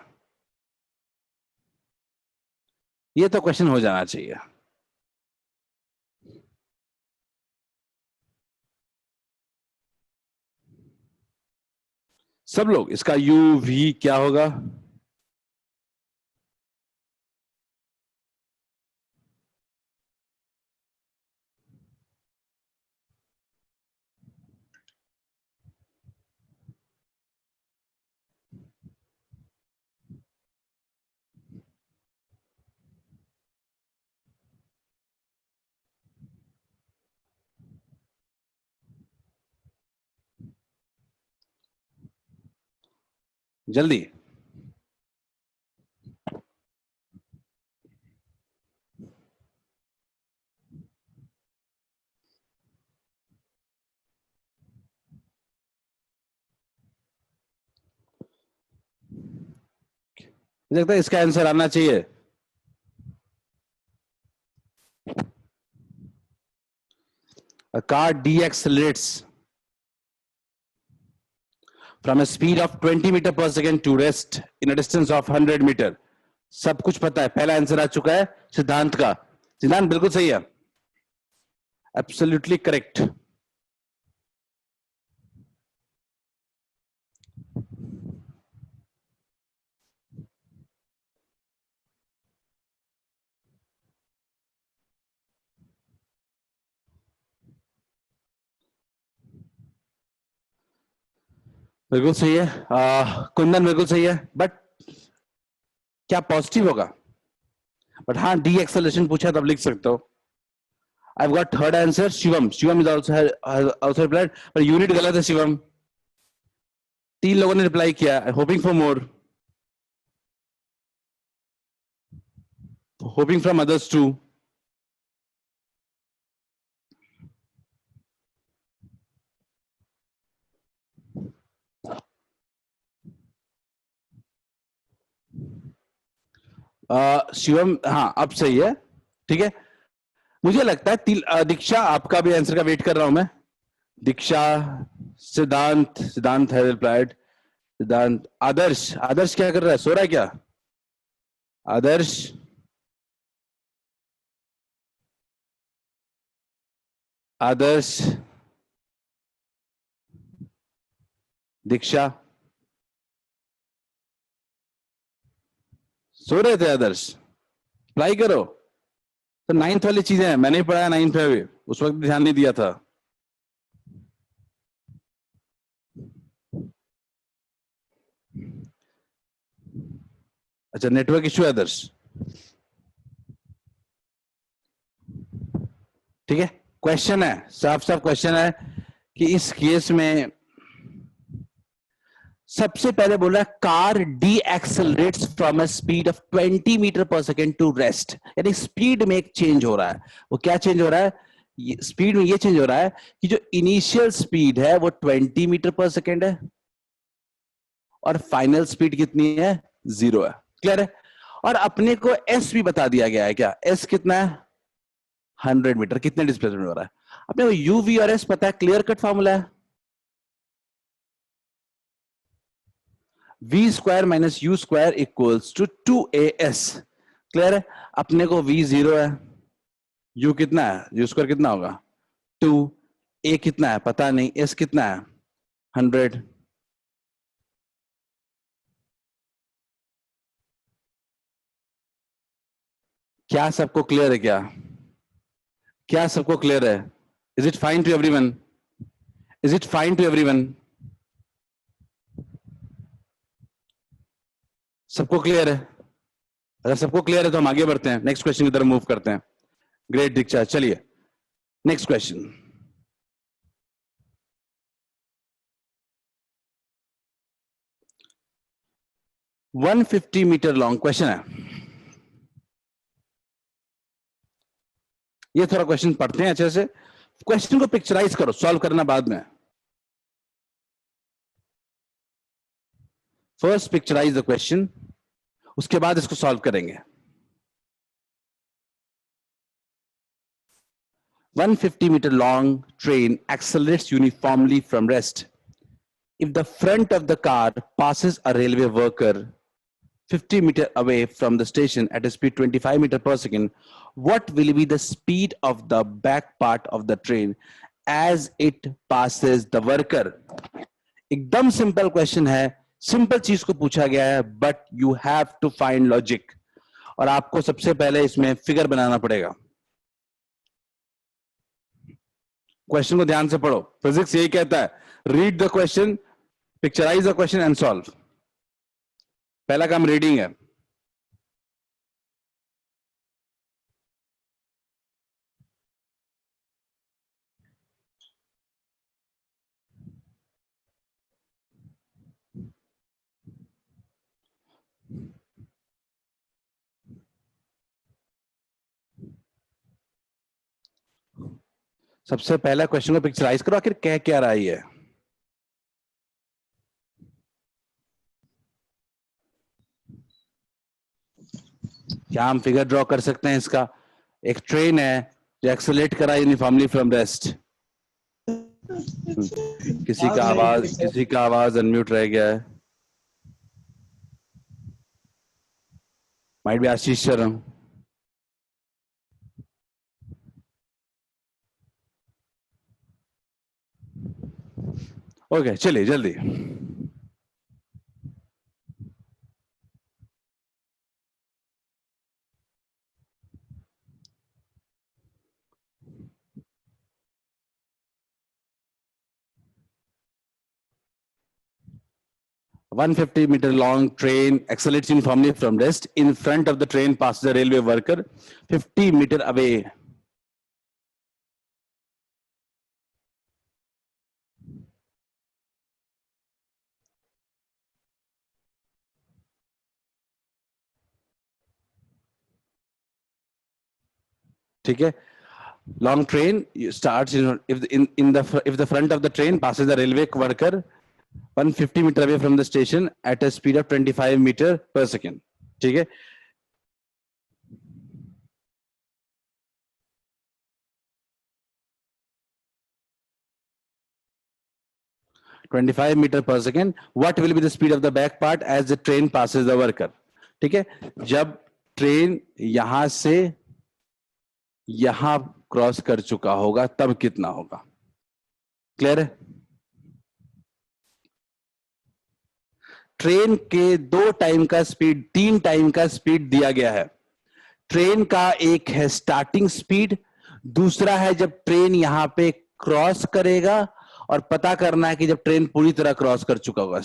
ये तो क्वेश्चन हो जाना चाहिए। सब लोग, इसका यू वी क्या होगा, जल्दी। मुझे लगता है इसका आंसर आना चाहिए। A car deaccelerates from a speed of 20 meter per second to rest in a distance of 100 meter. सब कुछ पता है, पहला आंसर आ चुका है सिद्धांत का। सिद्धांत बिल्कुल सही है, एब्सोल्युटली करेक्ट। बिल्कुल सही है। कुंदन बिल्कुल सही है, बट क्या पॉजिटिव होगा? बट हाँ, डी एक्सेलरेशन पूछा तब लिख सकते हो। I've got third answer, Shivam. Shivam is also replied, पर यूनिट गलत है शिवम। 3 लोगों ने रिप्लाई किया, hoping for more, hoping from others too. Shivam हाँ अब सही है, ठीक है। मुझे लगता है दीक्षा आपका भी आंसर का वेट कर रहा हूं मैं। दीक्षा, सिद्धांत, सिद्धांत है रिप्लाइड, सिद्धांत। आदर्श, आदर्श क्या कर रहा है, सो रहा है क्या आदर्श? आदर्श, दीक्षा, सो रहे थे आदर्श? अप्लाई करो। तो 9th वाली चीजें हैं, मैंने ही पढ़ाया 9th में भी, उस वक्त ध्यान नहीं दिया था। अच्छा, नेटवर्क इश्यू है आदर्श, ठीक है। क्वेश्चन है, साफ साफ क्वेश्चन है कि इस केस में सबसे पहले बोला car decelerates from a speed of 20 metre पर सेकेंड टू रेस्ट, यानी स्पीड में एक चेंज हो रहा है। वो क्या चेंज हो रहा है? स्पीड में ये चेंज हो रहा है कि जो इनिशियल स्पीड है वो 20 मीटर पर सेकेंड है और फाइनल स्पीड कितनी है? 0 है। क्लियर है? और अपने को एस भी बता दिया गया है, क्या एस कितना है? 100 मीटर। कितने डिस्प्लेसमेंट हो रहा है अपने को? यू वी और एस पता है, क्लियर कट फॉर्मूला है, V square minus U square equals to 2as। Clear है? अपने को v 0 है, u कितना है, यू स्क्वायर कितना होगा 2, a कितना है पता नहीं, s कितना है 100। क्या सबको क्लियर है? क्या क्या सबको क्लियर है? Is it fine to everyone? Is it fine to everyone? सबको क्लियर है? अगर सबको क्लियर है तो हम आगे बढ़ते हैं, नेक्स्ट क्वेश्चन की तरफ मूव करते हैं। ग्रेट दीक्षा, चलिए next question. One 150 metre long question है ये। थोड़ा क्वेश्चन पढ़ते हैं अच्छे से, क्वेश्चन को पिक्चराइज करो, सॉल्व करना बाद में। फर्स्ट पिक्चराइज द क्वेश्चन, उसके बाद इसको सॉल्व करेंगे। 150 meter long train accelerates uniformly from rest. If the front of the car passes a railway worker 50 meter away from the station at a speed 25 meter per second, what will be the speed of the back part of the train as it passes the worker? एकदम simple question है, simple चीज को पूछा गया है, but you have to find logic. और आपको सबसे पहले इसमें फिगर बनाना पड़ेगा। क्वेश्चन को ध्यान से पढ़ो, फिजिक्स यही कहता है, read the question, picturise the question and solve. पहला काम रीडिंग है। सबसे पहला क्वेश्चन को पिक्चराइज करो, आखिर कह क्या रही है। क्या हम फिगर ड्रॉ कर सकते हैं इसका? एक ट्रेन है जो एक्सेलरेट करा यूनिफॉर्मली फ्रॉम रेस्ट। किसी का आवाज अनम्यूट रह गया है। Might be Ashish Sharma. Okay, चलिए जल्दी। A 150-meter long train accelerates uniformly from rest. In front of the train passes a railway worker 50 meter away. ठीक है, long train starts if the front of the train passes the railway worker 150 meter away from the station at a speed of 25 meter per second. ठीक है, meter per second. What will be the speed of the back part as the train passes the worker? ठीक है, जब train यहां से यहां cross कर चुका होगा तब कितना होगा? क्लियर है? ट्रेन के 2 टाइम का स्पीड, 3 टाइम का स्पीड दिया गया है। ट्रेन का एक है स्टार्टिंग स्पीड, दूसरा है जब ट्रेन यहां पे क्रॉस करेगा, और पता करना है कि जब ट्रेन पूरी तरह क्रॉस कर चुका होगा।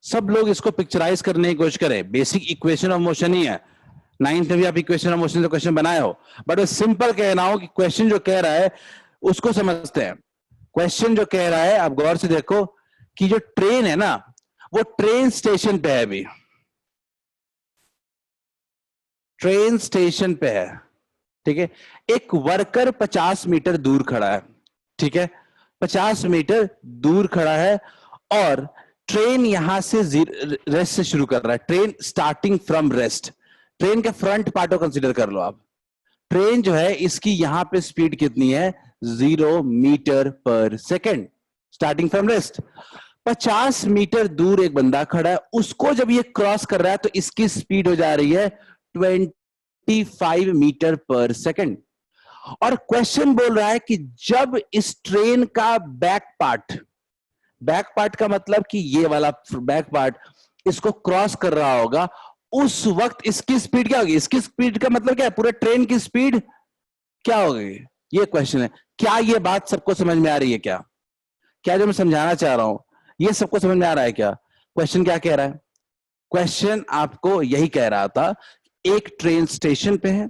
सब लोग इसको पिक्चराइज करने की कोशिश करें। बेसिक इक्वेशन ऑफ मोशन ही है, 9th में भी आप इक्वेशन ऑफ मोशन से क्वेश्चन बनाए हो, बट सिंपल कह रहा हूं कि क्वेश्चन जो कह रहा है उसको समझते हैं। क्वेश्चन जो कह रहा है, आप गौर से देखो कि जो ट्रेन है ना, वो ट्रेन स्टेशन पे है। अभी ट्रेन स्टेशन पे है, ठीक है। एक वर्कर 50 मीटर दूर खड़ा है, ठीक है, 50 मीटर दूर खड़ा है, और ट्रेन यहां से रेस्ट से शुरू कर रहा है। Train starting from rest. Train के फ्रंट पार्ट को कंसीडर कर लो आप। ट्रेन जो है इसकी यहां पे स्पीड कितनी है? 0 मीटर पर second, starting from rest. 50 metre दूर एक बंदा खड़ा है, उसको जब ये क्रॉस कर रहा है तो इसकी स्पीड हो जा रही है 25 मीटर पर सेकेंड। और क्वेश्चन बोल रहा है कि जब इस ट्रेन का बैक पार्ट का मतलब कि ये वाला बैक पार्ट इसको क्रॉस कर रहा होगा, उस वक्त इसकी स्पीड क्या होगी? इसकी स्पीड का मतलब क्या है? पूरे ट्रेन की स्पीड क्या होगी? ये क्वेश्चन है। क्या ये बात सबको समझ में आ रही है? क्या जो मैं समझाना चाह रहा हूं ये सबको समझ में आ रहा है? क्या क्वेश्चन क्या कह रहा है? क्वेश्चन आपको यही कह रहा था, एक ट्रेन स्टेशन पे है,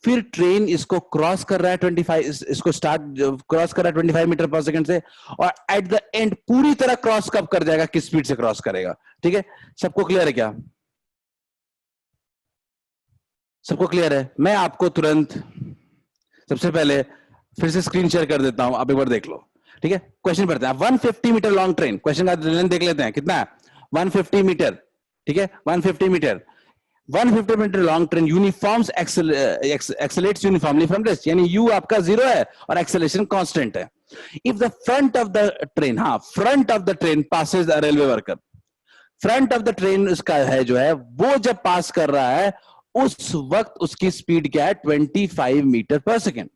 फिर ट्रेन इसको क्रॉस कर रहा है 25, इसको क्रॉस कर रहा है 25 मीटर पर सेकंड से, और एट द एंड पूरी तरह क्रॉस कब कर जाएगा, किस स्पीड से क्रॉस करेगा? ठीक है, सबको क्लियर है? क्या सबको क्लियर है? मैं आपको तुरंत सबसे पहले फिर से स्क्रीन शेयर कर देता हूं, आप एक बार देख लो। ठीक है, क्वेश्चन पढ़ते हैं। 150 मीटर लॉन्ग ट्रेन, क्वेश्चन का लेंथ देख लेते हैं कितना है? 150 मीटर। ठीक है, 150 metre. 150 metre long train uniforms accelerates uniformly from rest, यानी यू आपका 0 है और एक्सेलरेशन कांस्टेंट है। If the front of the train, हाँ, front of the train passes the railway worker, front of the train उसका है जो है वो जब पास कर रहा है उस वक्त उसकी स्पीड क्या है? 25 मीटर पर सेकेंड।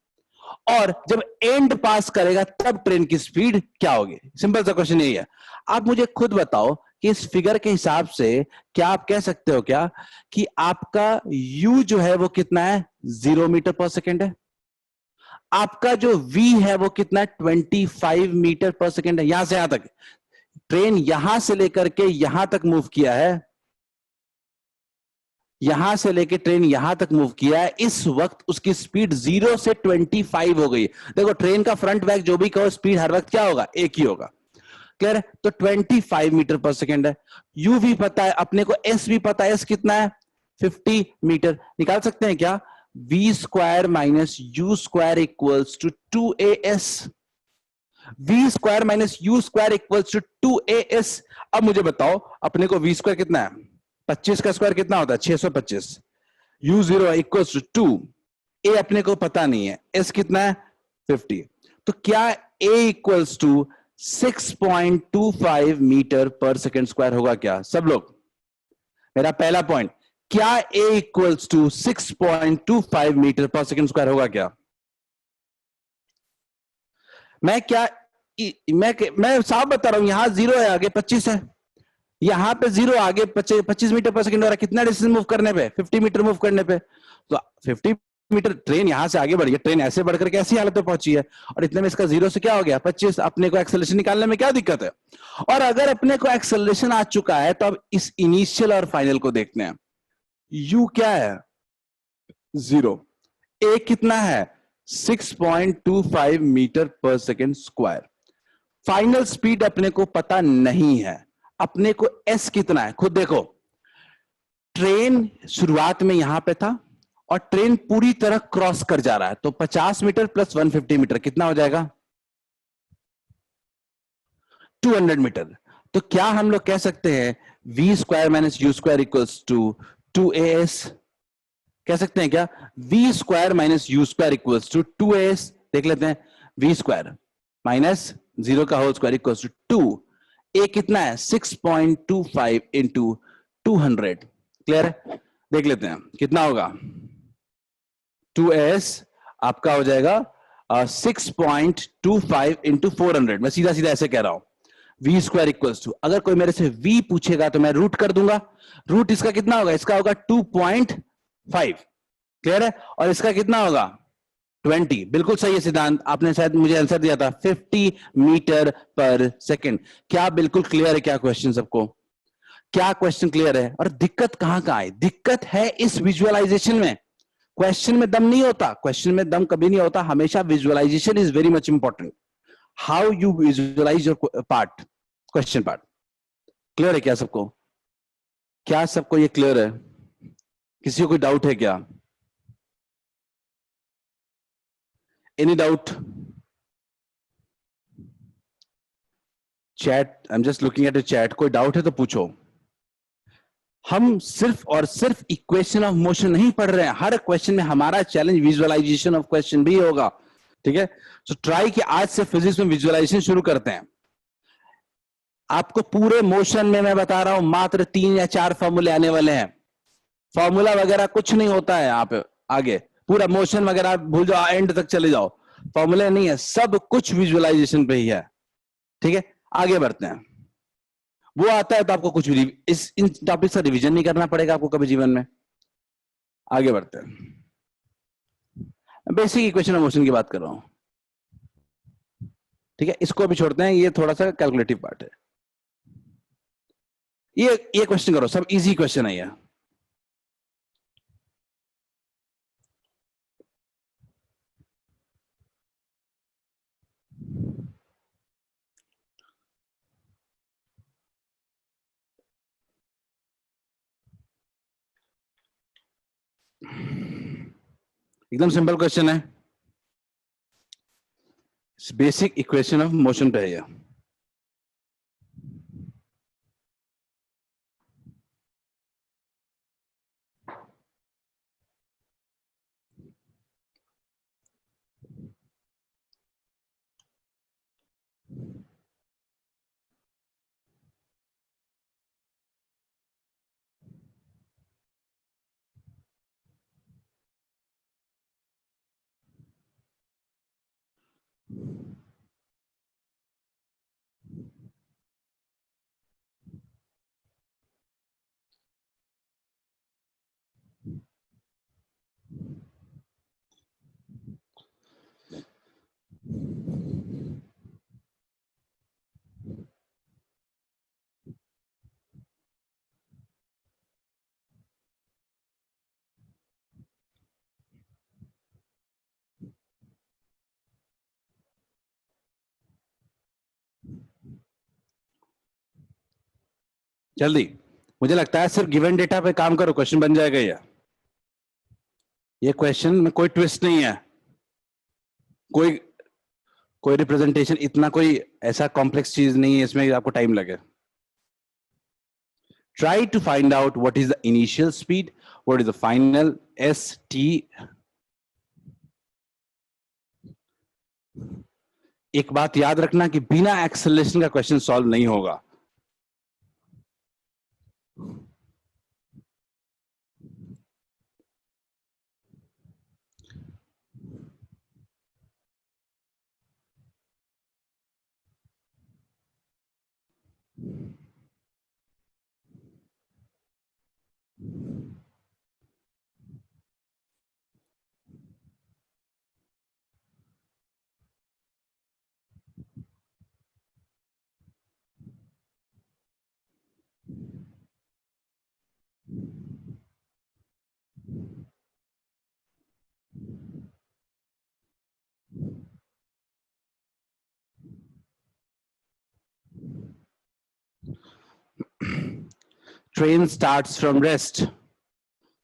और जब एंड पास करेगा तब ट्रेन की स्पीड क्या होगी? सिंपल सा क्वेश्चन यही है। आप मुझे खुद बताओ कि इस फिगर के हिसाब से क्या आप कह सकते हो क्या कि आपका u जो है वो कितना है? 0 मीटर पर सेकेंड है। आपका जो v है वो कितना है? 25 मीटर पर सेकेंड है। यहां से यहां तक ट्रेन यहां से लेकर के यहां तक मूव किया है, यहां से लेके ट्रेन यहां तक मूव किया है, इस वक्त उसकी स्पीड 0 से 25 हो गई। देखो ट्रेन का फ्रंट बैक जो भी कहो, स्पीड हर वक्त क्या होगा? एक ही होगा। क्लियर है? तो 25 मीटर पर सेकेंड है। यू भी पता है अपने को, एस भी पता है, एस कितना है 50 मीटर। निकाल सकते हैं क्या? V square minus U square equals to 2as। V square minus U square equals to 2as। अब मुझे बताओ अपने को वी स्क्वायर कितना है, 25 का स्क्वायर कितना होता है 625। यू जीरो इक्वल्स टू 2, ए अपने को पता नहीं है, एस कितना है 50। तो क्या ए इक्वल्स टू 6.25 मीटर पर सेकेंड स्क्वायर होगा क्या सब लोग? मेरा पहला पॉइंट, क्या ए इक्वल्स टू 6.25 मीटर पर सेकेंड स्क्वायर होगा क्या? मैं क्या मैं साफ बता रहा हूं, यहां 0 है, आगे 25 है, यहां पे 0 आगे 25 मीटर पर सेकंड हो रहा है। कितना डिस्टेंस मूव करने पे? 50 मीटर मूव करने पे। तो 50 मीटर ट्रेन यहां से आगे बढ़ी है, ट्रेन ऐसे बढ़कर कैसी हालत में पहुंची है, और इतने में इसका 0 से क्या हो गया 25। अपने को एक्सेलरेशन निकालने में क्या दिक्कत है? और अगर अपने को एक्सेलरेशन आ चुका है तो अब इस इनिशियल और फाइनल को देखते हैं। यू क्या है 0, ए कितना है 6.25 मीटर पर सेकेंड स्क्वायर। फाइनल स्पीड अपने को पता नहीं है, अपने को एस कितना है खुद देखो। ट्रेन शुरुआत में यहां पे था और ट्रेन पूरी तरह क्रॉस कर जा रहा है, तो 50 मीटर प्लस 150 मीटर कितना हो जाएगा 200 मीटर। तो क्या हम लोग कह सकते हैं V square minus U square equals to 2as? कह सकते हैं क्या V square minus U square equals to 2as? देख लेते हैं, वी स्क्वायर माइनस 0 का whole square equals to 2, A कितना है 6.25 इंटू 200। क्लियर है? देख लेते हैं कितना होगा, 2s आपका हो जाएगा 6.25 इंटू 400। मैं सीधा सीधा ऐसे कह रहा हूं, वी स्क्वायर इक्वल्स टू, अगर कोई मेरे से v पूछेगा तो मैं रूट कर दूंगा। रूट इसका कितना होगा, इसका होगा 2.5। क्लियर है? और इसका कितना होगा 20। बिल्कुल सही है सिद्धांत, आपने शायद मुझे आंसर दिया था 50 मीटर पर सेकेंड। क्या बिल्कुल क्लियर है क्या क्वेश्चन सबको? क्या क्वेश्चन क्लियर है? और दिक्कत कहां कहां है? दिक्कत है इस विजुअलाइजेशन में। क्वेश्चन में दम नहीं होता, क्वेश्चन में दम कभी नहीं होता, हमेशा visualisation is very much important. How you visualise your part, question part. Clear है क्या सबको? क्या सबको ये क्लियर है? किसी को कोई डाउट है क्या? Any doubt? Chat, I am just looking at the chat, कोई डाउट है तो पूछो। हम सिर्फ और सिर्फ इक्वेशन ऑफ मोशन नहीं पढ़ रहे हैं, हर क्वेश्चन में हमारा चैलेंज विजुअलाइजेशन ऑफ क्वेश्चन भी होगा। ठीक है? तो ट्राई कि आज से फिजिक्स में विजुअलाइजेशन शुरू करते हैं। आपको पूरे मोशन में मैं बता रहा हूं मात्र 3 या 4 फॉर्मूले आने वाले हैं। फॉर्मूला वगैरह कुछ नहीं होता है आप आगे, पूरा मोशन वगैरह भूल जाओ, एंड तक चले जाओ, फॉर्मूले नहीं है, सब कुछ विजुअलाइजेशन पे ही है। ठीक है? आगे बढ़ते हैं। वो आता है तो आपको कुछ भी इस इन टॉपिक का रिवीजन नहीं करना पड़ेगा आपको कभी जीवन में। आगे बढ़ते हैं, बेसिक इक्वेशन ऑफ मोशन की बात कर रहा हूं। ठीक है? इसको भी छोड़ते हैं, ये थोड़ा सा कैलकुलेटिव पार्ट है। ये क्वेश्चन करो, सब इजी क्वेश्चन है ये। एकदम सिंपल क्वेश्चन है, बेसिक इक्वेशन ऑफ मोशन पे है ये। जल्दी, मुझे लगता है सिर्फ गिवन डेटा पे काम करो, क्वेश्चन बन जाएगा ये क्वेश्चन में कोई ट्विस्ट नहीं है, कोई कोई रिप्रेजेंटेशन, इतना कोई ऐसा कॉम्प्लेक्स चीज नहीं है इसमें आपको टाइम लगे. Try to find out what is the initial speed, what is the final ST. एक बात याद रखना कि बिना एक्सेलरेशन का क्वेश्चन सॉल्व नहीं होगा. Train starts from rest,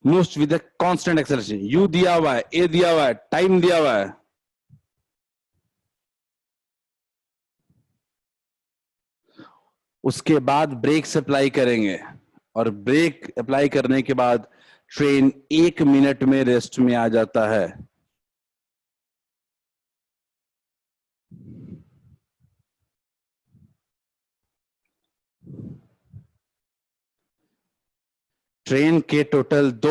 moves with a constant acceleration. U दिया हुआ है, A दिया हुआ है, टाइम दिया हुआ है. उसके बाद ब्रेक अप्लाई करेंगे और ब्रेक अप्लाई करने के बाद ट्रेन 1 मिनट में रेस्ट में आ जाता है. ट्रेन के टोटल 2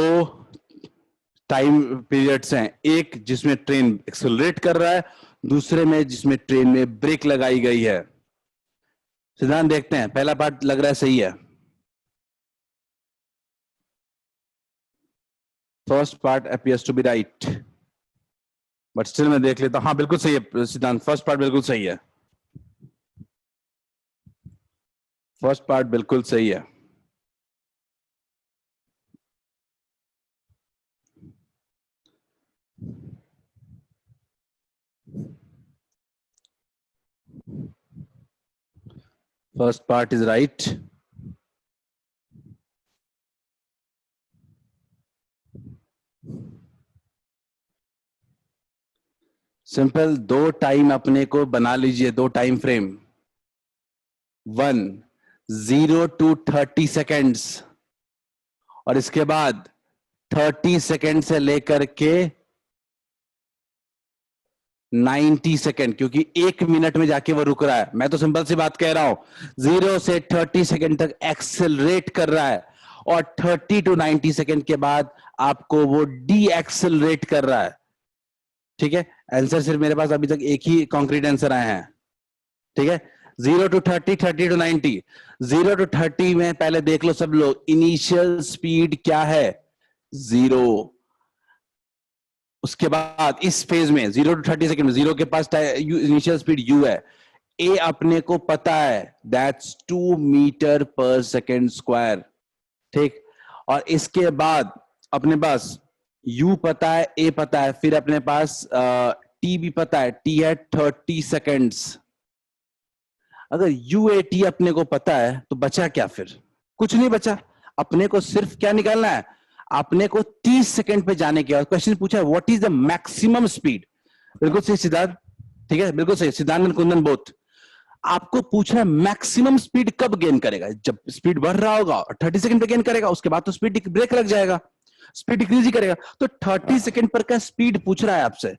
टाइम पीरियड्स हैं, एक जिसमें ट्रेन एक्सेलरेट कर रहा है, दूसरे में जिसमें ट्रेन में ब्रेक लगाई गई है. सिद्धांत देखते हैं, पहला पार्ट लग रहा है सही है. First part appears to be right, but still मैं देख लेता हूं. हाँ बिल्कुल सही है सिद्धांत, फर्स्ट पार्ट बिल्कुल सही है. फर्स्ट पार्ट बिल्कुल सही है. First part is right. Simple, 2 time अपने को बना लीजिए, 2 टाइम फ्रेम. 1 0 to 30 सेकेंड्स और इसके बाद 30 सेकेंड से लेकर के 90 सेकेंड, क्योंकि 1 मिनट में जाके वो रुक रहा है. मैं तो सिंपल सी बात कह रहा हूं, 0 से 30 सेकेंड तक एक्सेलरेट कर रहा है और 30 to 90 सेकेंड के बाद आपको वो डी एक्सेलरेट कर रहा है. ठीक है, आंसर सिर्फ मेरे पास अभी तक एक ही कॉन्क्रीट आंसर आए हैं. ठीक है, 0 to 30, 30 to 90. 0 to 30 में पहले देख लो सब लोग, इनिशियल स्पीड क्या है? 0. उसके बाद इस फेज में 0 to 30 सेकेंड में 0 के पास इनिशियल स्पीड u है. ए अपने को पता है, दैट्स 2 मीटर पर सेकेंड स्क्वायर. ठीक, और इसके बाद अपने पास u पता है, a पता है, फिर अपने पास t भी पता है, t है 30 सेकेंड्स. अगर UAT अपने को पता है तो बचा क्या? फिर कुछ नहीं बचा. अपने को सिर्फ क्या निकालना है? आपने को 30 सेकंड पे जाने के बाद क्वेश्चन पूछा है what is the maximum speed. बिल्कुल सही सिद्धार्थ, ठीक है, बिल्कुल सही सिद्धांत एंड कुंदन बोथ. आपको पूछना है मैक्सिमम स्पीड कब गेन करेगा? जब स्पीड बढ़ रहा होगा और 30 सेकंड पे गेन करेगा, उसके बाद तो स्पीड ब्रेक लग जाएगा, स्पीड डिक्रीज ही करेगा. तो 30 सेकंड पर का स्पीड पूछ रहा है आपसे.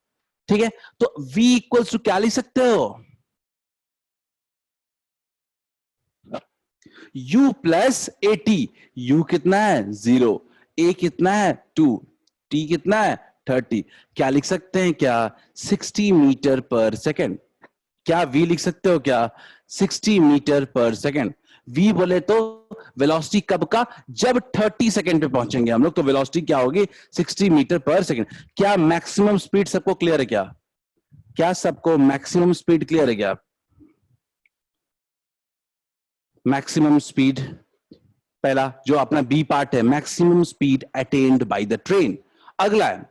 ठीक है, तो v इक्वल्स टू क्या लिख सकते हो? u plus AT. u कितना है? 0. a कितना है? 2. t कितना है? 30. क्या लिख सकते हैं? क्या 60 मीटर पर सेकेंड. क्या v लिख सकते हो? क्या 60 मीटर पर सेकेंड. v बोले तो वेलोसिटी कब का? जब 30 सेकेंड पे पहुंचेंगे हम लोग, तो वेलोसिटी क्या होगी? 60 मीटर पर सेकेंड. क्या मैक्सिमम स्पीड सबको क्लियर है? क्या सबको मैक्सिमम स्पीड क्लियर है? क्या मैक्सिमम स्पीड, पहला जो अपना बी पार्ट है, maximum speed attend by the train. अगला है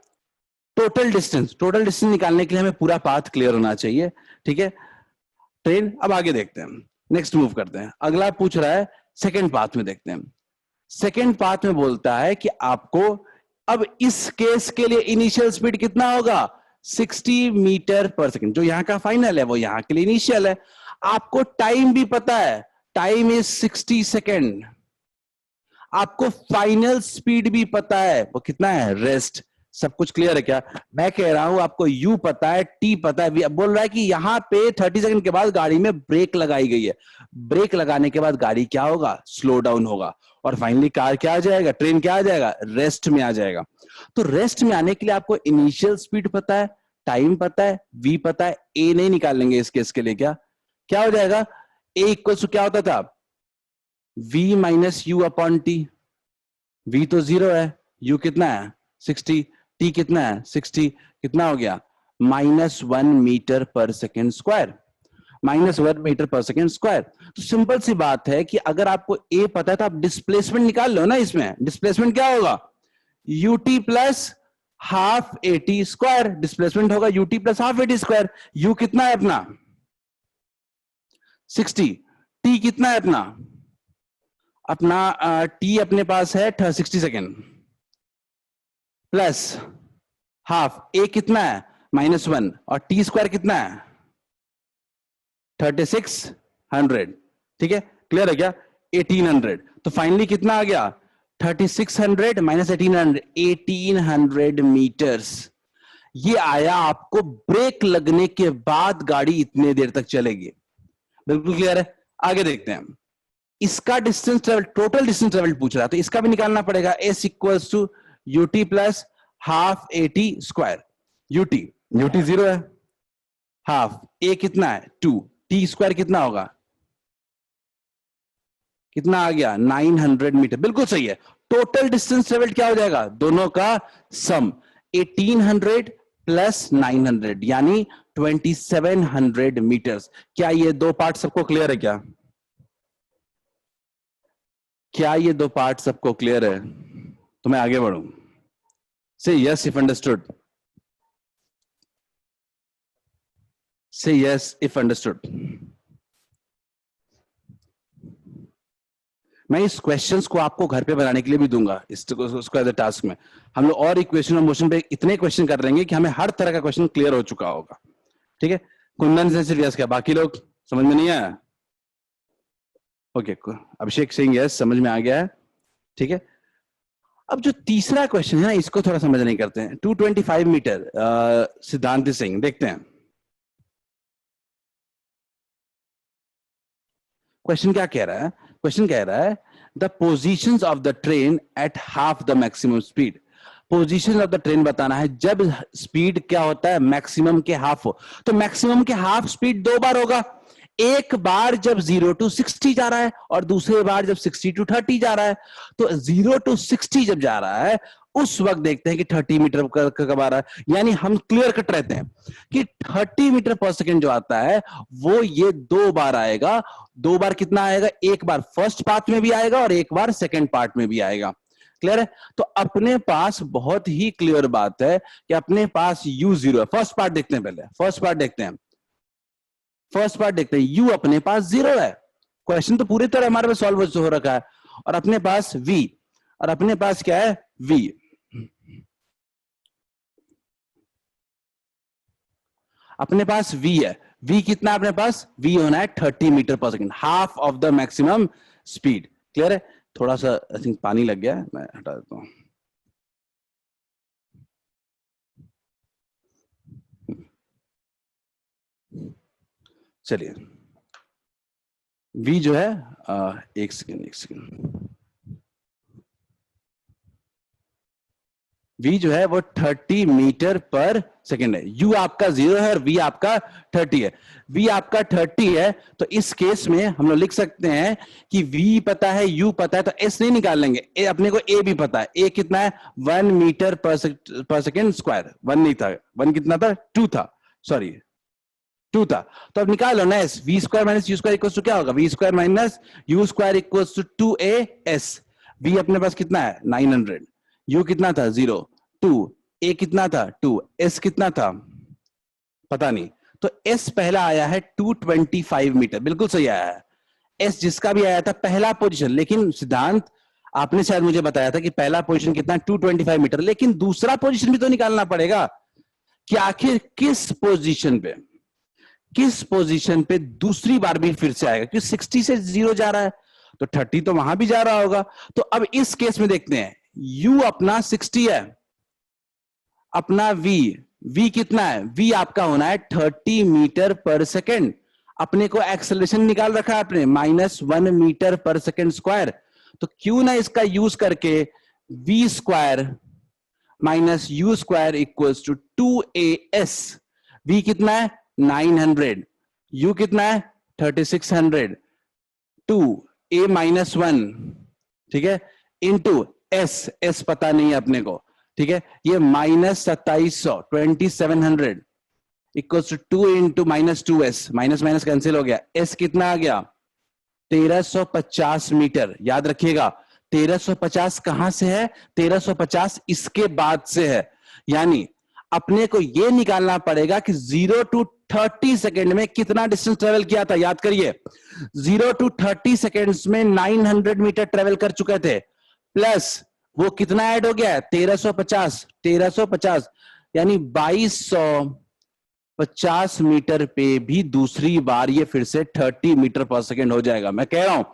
टोटल डिस्टेंस. टोटल डिस्टेंस निकालने के लिए हमें पूरा पाथ क्लियर होना चाहिए. ठीक है, ट्रेन. अब आगे देखते हैं, नेक्स्ट मूव करते हैं. अगला पूछ रहा है सेकेंड पाथ में देखते हैं। सेकेंड पाथ में बोलता है कि आपको अब इस केस के लिए इनिशियल स्पीड कितना होगा, 60 मीटर पर सेकेंड। जो यहां का फाइनल है वो यहां के लिए इनिशियल है। आपको टाइम भी पता है, टाइम इज 60 सेकेंड। आपको फाइनल स्पीड भी पता है, वो कितना है, रेस्ट। सब कुछ क्लियर है क्या? मैं कह रहा हूं आपको यू पता है, टी पता है। बोल रहा है कि यहां पे 30 सेकंड के बाद गाड़ी में ब्रेक लगाई गई है। ब्रेक लगाने के बाद गाड़ी क्या होगा, स्लो डाउन होगा, और फाइनली कार क्या आ जाएगा, ट्रेन क्या आ जाएगा, रेस्ट में आ जाएगा। तो रेस्ट में आने के लिए आपको इनिशियल स्पीड पता है, टाइम पता है, वी पता है। ए नहीं निकाल लेंगे इस केस के लिए, क्या क्या हो जाएगा, ए इक्वल टू क्या होता था, v minus U upon T. v तो 0 है, u कितना है 60, t कितना है 60, कितना हो गया, -1 मीटर पर सेकेंड स्क्वायर, -1 मीटर पर सेकेंड स्क्वायर। तो सिंपल सी बात है कि अगर आपको a पता है तो आप डिस्प्लेसमेंट निकाल लो ना। इसमें डिस्प्लेसमेंट क्या होगा, ut plus half A T square. Displacement होगा ut plus half A T square. u कितना है अपना 60, t कितना है अपना टी अपने पास है 60 सेकेंड, प्लस हाफ ए कितना है -1, और टी स्क्वायर कितना है 3600। ठीक है, क्लियर है क्या, 1800। तो फाइनली कितना आ गया 3600 माइनस 1800, 1800 मीटर्स। ये आया आपको ब्रेक लगने के बाद गाड़ी इतने देर तक चलेगी। बिल्कुल क्लियर है। आगे देखते हैं, इसका distance travel, total distance travel पूछ रहा है, तो इसका भी निकालना पड़ेगा। S equals to UT plus half A T square. UT 0 है, हाफ ए कितना है 2, टी स्क्वायर कितना होगा, कितना आ गया 900 मीटर। बिल्कुल सही है। टोटल डिस्टेंस ट्रेवल क्या हो जाएगा, दोनों का सम 1800 प्लस 900 यानी 2700 मीटर्स। क्या ये दो पार्ट सबको क्लियर है क्या? क्या ये दो पार्ट सबको क्लियर है? तो मैं आगे बढ़ूं। से यस इफ अंडरस्टूड, से यस इफ अंडरस्टूड। मैं इस क्वेश्चंस को आपको घर पे बनाने के लिए भी दूंगा, इसको एज अ टास्क में। हम लोग और इक्वेशन और मोशन पे इतने क्वेश्चन कर लेंगे कि हमें हर तरह का क्वेश्चन क्लियर हो चुका होगा। ठीक है, कुंदन से सिर्फ यस, क्या बाकी लोग समझ में नहीं आया? ओके, अभिषेक सिंह यस, समझ में आ गया है। ठीक है, अब जो तीसरा क्वेश्चन है ना, इसको थोड़ा समझ नहीं करते हैं। 225 मीटर, सिद्धांत सिंह, देखते हैं क्वेश्चन क्या कह रहा है। क्वेश्चन कह रहा है the positions of the train at half the maximum speed. Position of the train बताना है जब स्पीड क्या होता है, मैक्सिमम के हाफ हो। तो मैक्सिमम के हाफ स्पीड दो बार होगा, एक बार जब 0 to 60 जा रहा है और दूसरे बार जब 60 to 30 जा रहा है। तो 0 to 60 जब जा रहा है उस वक्त देखते हैं कि 30 मीटर कब आ रहा है। यानी हम क्लियर कट रहते हैं कि 30 मीटर पर सेकेंड जो आता है वो ये दो बार आएगा। दो बार कितना आएगा, एक बार फर्स्ट पार्ट में भी आएगा और एक बार सेकेंड पार्ट में भी आएगा। क्लियर है? तो अपने पास बहुत ही क्लियर बात है कि अपने पास u0 है। फर्स्ट पार्ट देखते हैं, पहले फर्स्ट पार्ट देखते हैं। फर्स्ट पार्ट देखते हैं, u अपने पास 0 है। क्वेश्चन तो पूरी तरह हमारे पास सॉल्व हो रखा है। और अपने पास v, और अपने पास क्या है v। अपने पास v है। v कितना अपने पास, v होना है 30 मीटर पर second, half of the maximum speed. Clear है? थोड़ा सा आई थिंक पानी लग गया है, मैं हटा देता हूं। चलिए, v जो है एक सेकेंड, v जो है वो 30 मीटर पर सेकेंड है। u आपका 0 है और v आपका 30 है। v आपका 30 है तो इस केस में हम लोग लिख सकते हैं कि v पता है, u पता है, तो s नहीं निकाल लेंगे। अपने को a भी पता है। a कितना है 1 मीटर पर सेकेंड स्क्वायर। 1 नहीं था, 1 कितना था 2 था, सॉरी 2 था। तो अब निकाल लो ना s, v square minus U square equals to क्या होगा, v square minus U square equals to 2as। v अपने पास कितना है 900, u कितना था 0, 2, a कितना था 2, s कितना था पता नहीं। तो s पहला आया है 225 मीटर, बिल्कुल सही आया है। एस जिसका भी आया था पहला पोजीशन, लेकिन सिद्धांत आपने शायद मुझे बताया था कि पहला पोजीशन कितना 225 मीटर, लेकिन दूसरा पोजीशन भी तो निकालना पड़ेगा कि आखिर किस पोजीशन पे दूसरी बार भी फिर से आएगा, क्योंकि 60 से 0 जा रहा है तो 30 तो वहां भी जा रहा होगा। तो अब इस केस में देखते हैं, u अपना 60 है, अपना v कितना है, v आपका होना है 30 मीटर पर सेकेंड। अपने को एक्सेलरेशन निकाल रखा है आपने -1 मीटर पर सेकेंड स्क्वायर, तो क्यों ना इसका यूज करके v square minus U square equals to 2as। v कितना है 900, u कितना है 3600, 2a -1, ठीक है, इंटू s पता नहीं है अपने को, ठीक है, ये -2700 2700 equals to 2 into -2s, minus minus cancel हो गया, s कितना आ गया 1350 मीटर। याद रखिएगा 1350 कहां से है, 1350 इसके बाद से है, यानी अपने को यह निकालना पड़ेगा कि 0 to 30 सेकेंड में कितना डिस्टेंस ट्रेवल किया था। याद करिए 0 to 30 सेकेंड्स में 900 मीटर ट्रेवल कर चुके थे, प्लस वो कितना ऐड हो गया है 1350 यानी 2250 मीटर पे भी दूसरी बार ये फिर से 30 मीटर पर सेकेंड हो जाएगा। मैं कह रहा हूं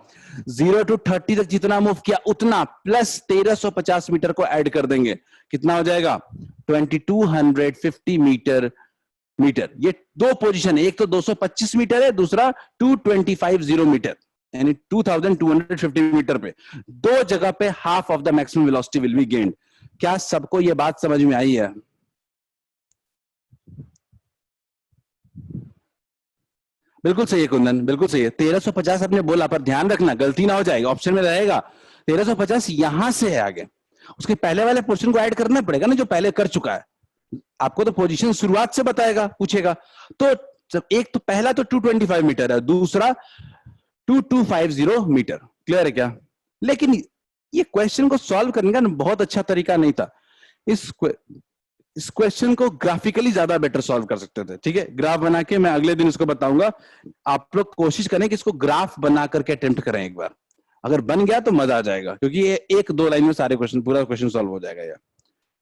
0 to 30 तक जितना मूव किया उतना प्लस 1350 मीटर को ऐड कर देंगे, कितना हो जाएगा 2250 मीटर। ये दो पोजीशन है, एक तो 225 मीटर है, दूसरा 2250 मीटर, यानी 2250 मीटर पे दो जगह पे half of the maximum velocity will be gained. क्या सबको ये बात समझ में आई है? बिल्कुल सही है कुंदन, बिल्कुल सही है। 1350 आपने बोला, पर ध्यान रखना गलती ना हो जाएगा, ऑप्शन में रहेगा 1350 यहां से है आगे, उसके पहले वाले पोर्शन को ऐड करना पड़ेगा ना जो पहले कर चुका है। आपको तो पोजीशन शुरुआत से बताएगा, पूछेगा, तो एक तो पहला तो 225 मीटर है, दूसरा 2250 मीटर। क्लियर है क्या? लेकिन ये क्वेश्चन को सॉल्व करने का बहुत अच्छा तरीका नहीं था। इस क्वेश्चन को ग्राफिकली ज्यादा बेटर सॉल्व कर सकते थे। ठीक है, ग्राफ बना के मैं अगले दिन इसको बताऊंगा। आप लोग कोशिश करें कि इसको ग्राफ बना करके अटेम्प्ट करें एक बार, अगर बन गया तो मजा आ जाएगा, क्योंकि ये एक दो लाइन में सारे क्वेश्चन, पूरा क्वेश्चन सॉल्व हो जाएगा यार।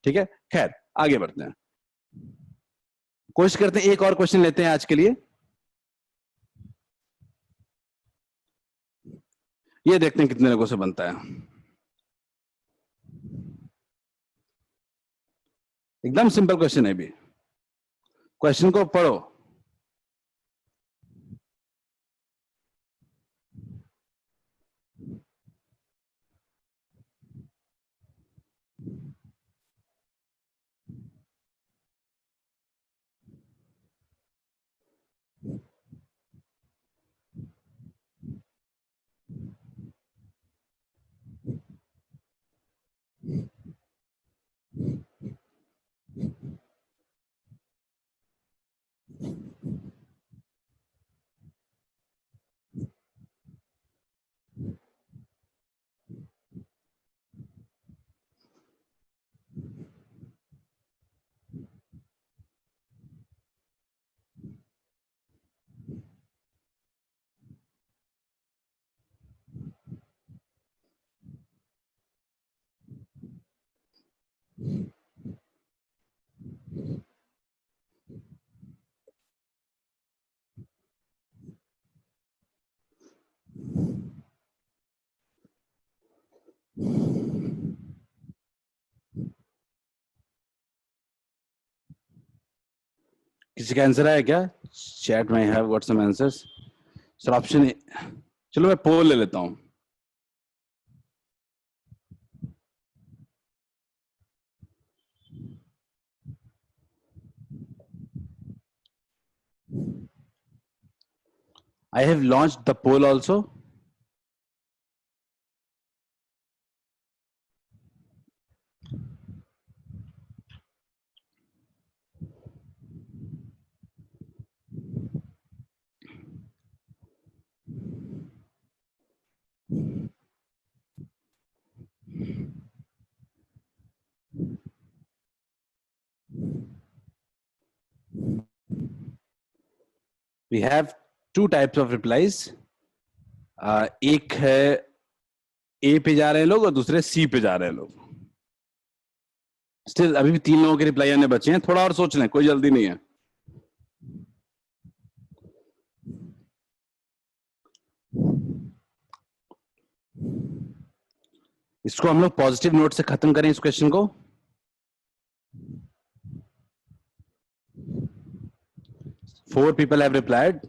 ठीक है, खैर आगे बढ़ते हैं, कोशिश करते हैं एक और क्वेश्चन लेते हैं आज के लिए। ये देखते हैं कितने लोगों से बनता है। एकदम सिंपल क्वेश्चन है, भी क्वेश्चन को पढ़ो। किसी का आंसर आया क्या? चैट में have got some answers. Sir option, चलो मैं पोल ले लेता हूं। I have launched the poll also. We have two types of replies. एक है ए पे जा रहे हैं लोग और दूसरे सी पे जा रहे हैं लोग। स्टिल अभी भी 3 लोगों के रिप्लाई आने बचे हैं, थोड़ा और सोच लें, कोई जल्दी नहीं है। इसको हम लोग पॉजिटिव नोट से खत्म करें इस क्वेश्चन को। Four people have replied.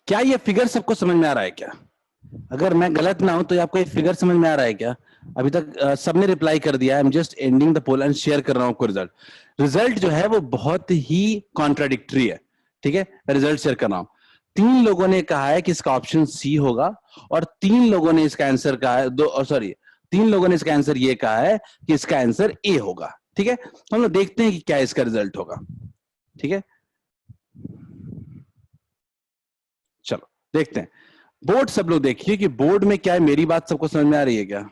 क्या ये फिगर सबको समझ में आ रहा है क्या? अगर मैं गलत ना हूं तो आपको ये फिगर समझ में आ रहा है क्या? अभी तक सबने रिप्लाई कर दिया। I am just ending the poll and share कर रहा हूं आपको रिजल्ट। रिजल्ट जो है वो बहुत ही कॉन्ट्राडिक्टरी है, ठीक है? मैं रिजल्ट शेयर कर रहा हूं। 3 लोगों ने कहा है कि इसका ऑप्शन सी होगा और 3 लोगों ने इसका आंसर कहा है, 3 लोगों ने इसका आंसर ये कहा है कि इसका आंसर ए होगा, ठीक है? तो हम लोग देखते हैं कि क्या इसका रिजल्ट होगा, ठीक है? चलो देखते हैं। बोर्ड सब लोग देखिए कि बोर्ड में क्या है, मेरी बात सबको समझ में आ रही है क्या?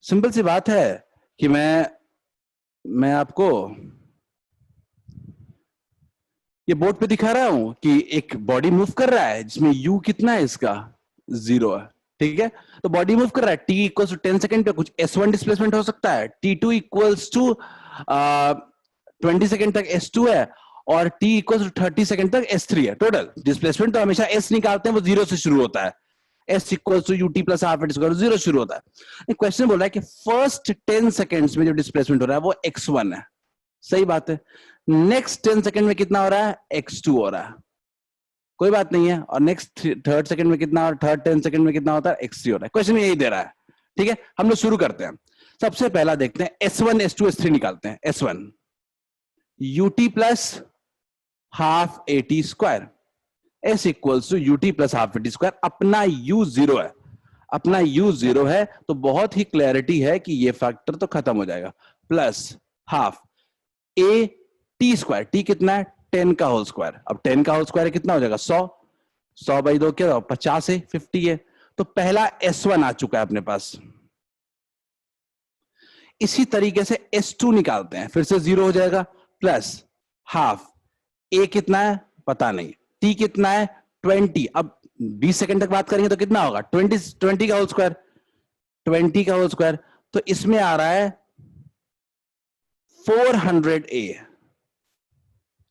सिंपल सी बात है कि मैं आपको ये बोर्ड पे दिखा रहा हूं कि एक बॉडी मूव कर रहा है जिसमें यू कितना है, इसका 0 है, ठीक है? तो बॉडी मूव कर रहा है, टी इक्वल्स टू 10 सेकेंड पे कुछ S1 डिस्प्लेसमेंट हो सकता है, T2 इक्वल्स टू 20 सेकेंड तक S2 है और t इक्वल 30 सेकंड तक S3 है। टोटल डिस्प्लेसमेंट तो हमेशा S निकालते हैं, वो 0 से शुरू होता है। S equal to ut plus half it square 0 शुरू होता है। क्वेश्चन बोल रहा है कि फर्स्ट 10 सेकंड्स में जो डिस्प्लेसमेंट हो रहा है वो x1 है, सही बात है। नेक्स्ट 10 सेकंड में कितना हो रहा है, x2 हो रहा है, कोई बात नहीं है। और नेक्स्ट थर्ड सेकंड में कितना, और थर्ड 10 सेकंड में कितना होता है, x3 हो रहा है। क्वेश्चन में यही दे रहा है, ठीक है? हम लोग शुरू करते हैं। सबसे पहला देखते हैं S1 S2 S3 निकालते हैं। S1 ut plus half AT square, S equals to UT plus half AT square. अपना U 0 है, अपना U 0 है, तो बहुत ही क्लैरिटी है कि ये फैक्टर तो खत्म हो जाएगा। Plus half AT square, T कितना है, 10 का होल स्क्वायर। अब 10 का होल स्क्वायर कितना हो जाएगा, 100 बाई 2 क्या, 50 है, 50 है। तो पहला S1 आ चुका है अपने पास। इसी तरीके से S2 निकालते हैं, फिर से 0 हो जाएगा। प्लस हाफ A कितना है पता नहीं, T कितना है 20। अब 20 सेकंड तक बात करेंगे तो कितना होगा, 20 का होल स्क्वायर, 20 का होल स्क्वायर। तो इसमें आ रहा है 400A,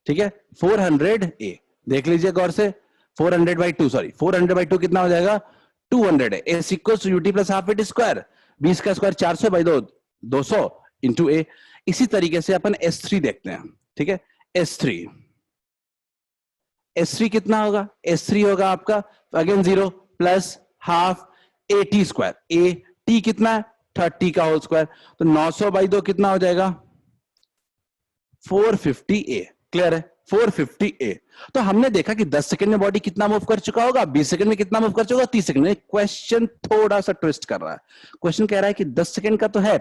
ठीक है? 400A देख लीजिए गौर से। 400/2 कितना हो जाएगा, 200 है। S equals to UT plus half AT square, 20 का स्क्वायर 400 बाई 2 200 इंटू A। इसी तरीके से अपन S3 देखते हैं, ठीक है? S3 कितना होगा, S3 होगा आपका again 0 plus half AT square. AT कितना है 30 का होल स्क्वायर, तो 900 बाई 2 कितना हो जाएगा, 450A। क्लियर है, 450A। तो हमने देखा कि 10 सेकंड में बॉडी कितना मूव कर चुका होगा, 20 सेकंड में कितना मूव कर चुका होगा, 30 सेकंड में। क्वेश्चन थोड़ा सा ट्विस्ट कर रहा है। क्वेश्चन कह रहा है कि 10 सेकंड का तो है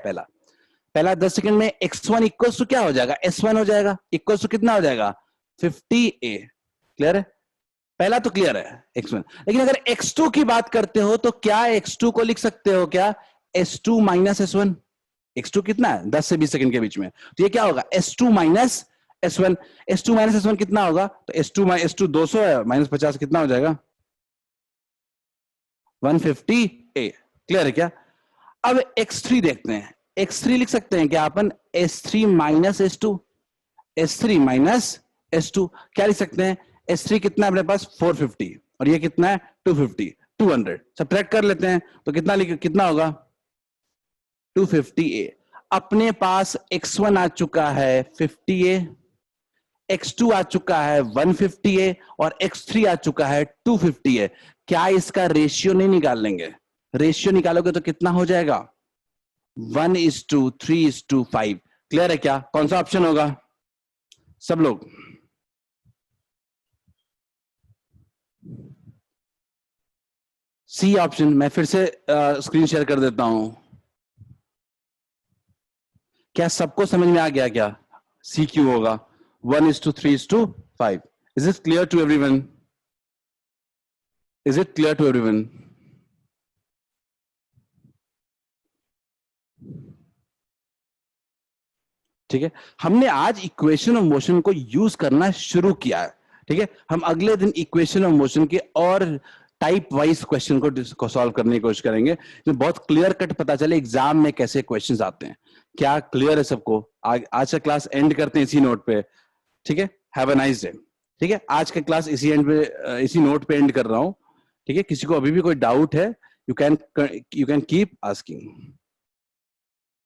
पहला 10 सेकंड में x1 इक्वल्स टू क्या हो जाएगा, S1 हो जाएगा, इक्वल्स टू कितना हो जाएगा, 50A। क्लियर है, पहला तो क्लियर है x1। लेकिन अगर x2 की बात करते हो तो क्या x2 को लिख सकते हो क्या, S2 माइनस S1। x2 कितना है 10 से 20 सेकंड के बीच में, तो ये क्या होगा, S2 minus S1। S2 minus S1 कितना होगा, तो S2 200 है, माइनस 50 कितना हो जाएगा, 150A। क्लियर है क्या? अब x3 देखते हैं। x3 लिख सकते हैं क्या अपन, S3 minus S2, S3 minus S2। क्या लिख सकते हैं, S3 कितना है अपने पास 450 और ये कितना है 250, 200 सब्ट्रैक्ट कर लेते हैं तो कितना होगा 250a। अपने पास x1 आ चुका है 50a, x2 आ चुका है 150a और x3 आ चुका है 250a। क्या इसका रेशियो नहीं निकाल लेंगे? रेशियो निकालोगे तो कितना हो जाएगा 1:3:5। क्लियर है क्या? कौन सा ऑप्शन होगा सब लोग? C option. मैं फिर से स्क्रीन शेयर कर देता हूं। क्या सबको समझ में आ गया क्या सी क्यों होगा 1:3:5? Is it clear to everyone? Is it clear to everyone? ठीक है, हमने आज इक्वेशन ऑफ मोशन को यूज करना शुरू किया है। ठीक है, हम अगले दिन इक्वेशन ऑफ मोशन के और टाइप वाइज क्वेश्चन को सॉल्व करने की कोशिश करेंगे, जो बहुत क्लियर कट पता चले एग्जाम में कैसे क्वेश्चंस आते हैं। क्या क्लियर है सबको? आज का क्लास एंड करते हैं इसी नोट पे। ठीक है, हैव अ नाइस डे। ठीक है, आज का क्लास इसी नोट पे एंड कर रहा हूं। ठीक है, किसी को अभी भी कोई डाउट है, यू कैन कीप आस्किंग।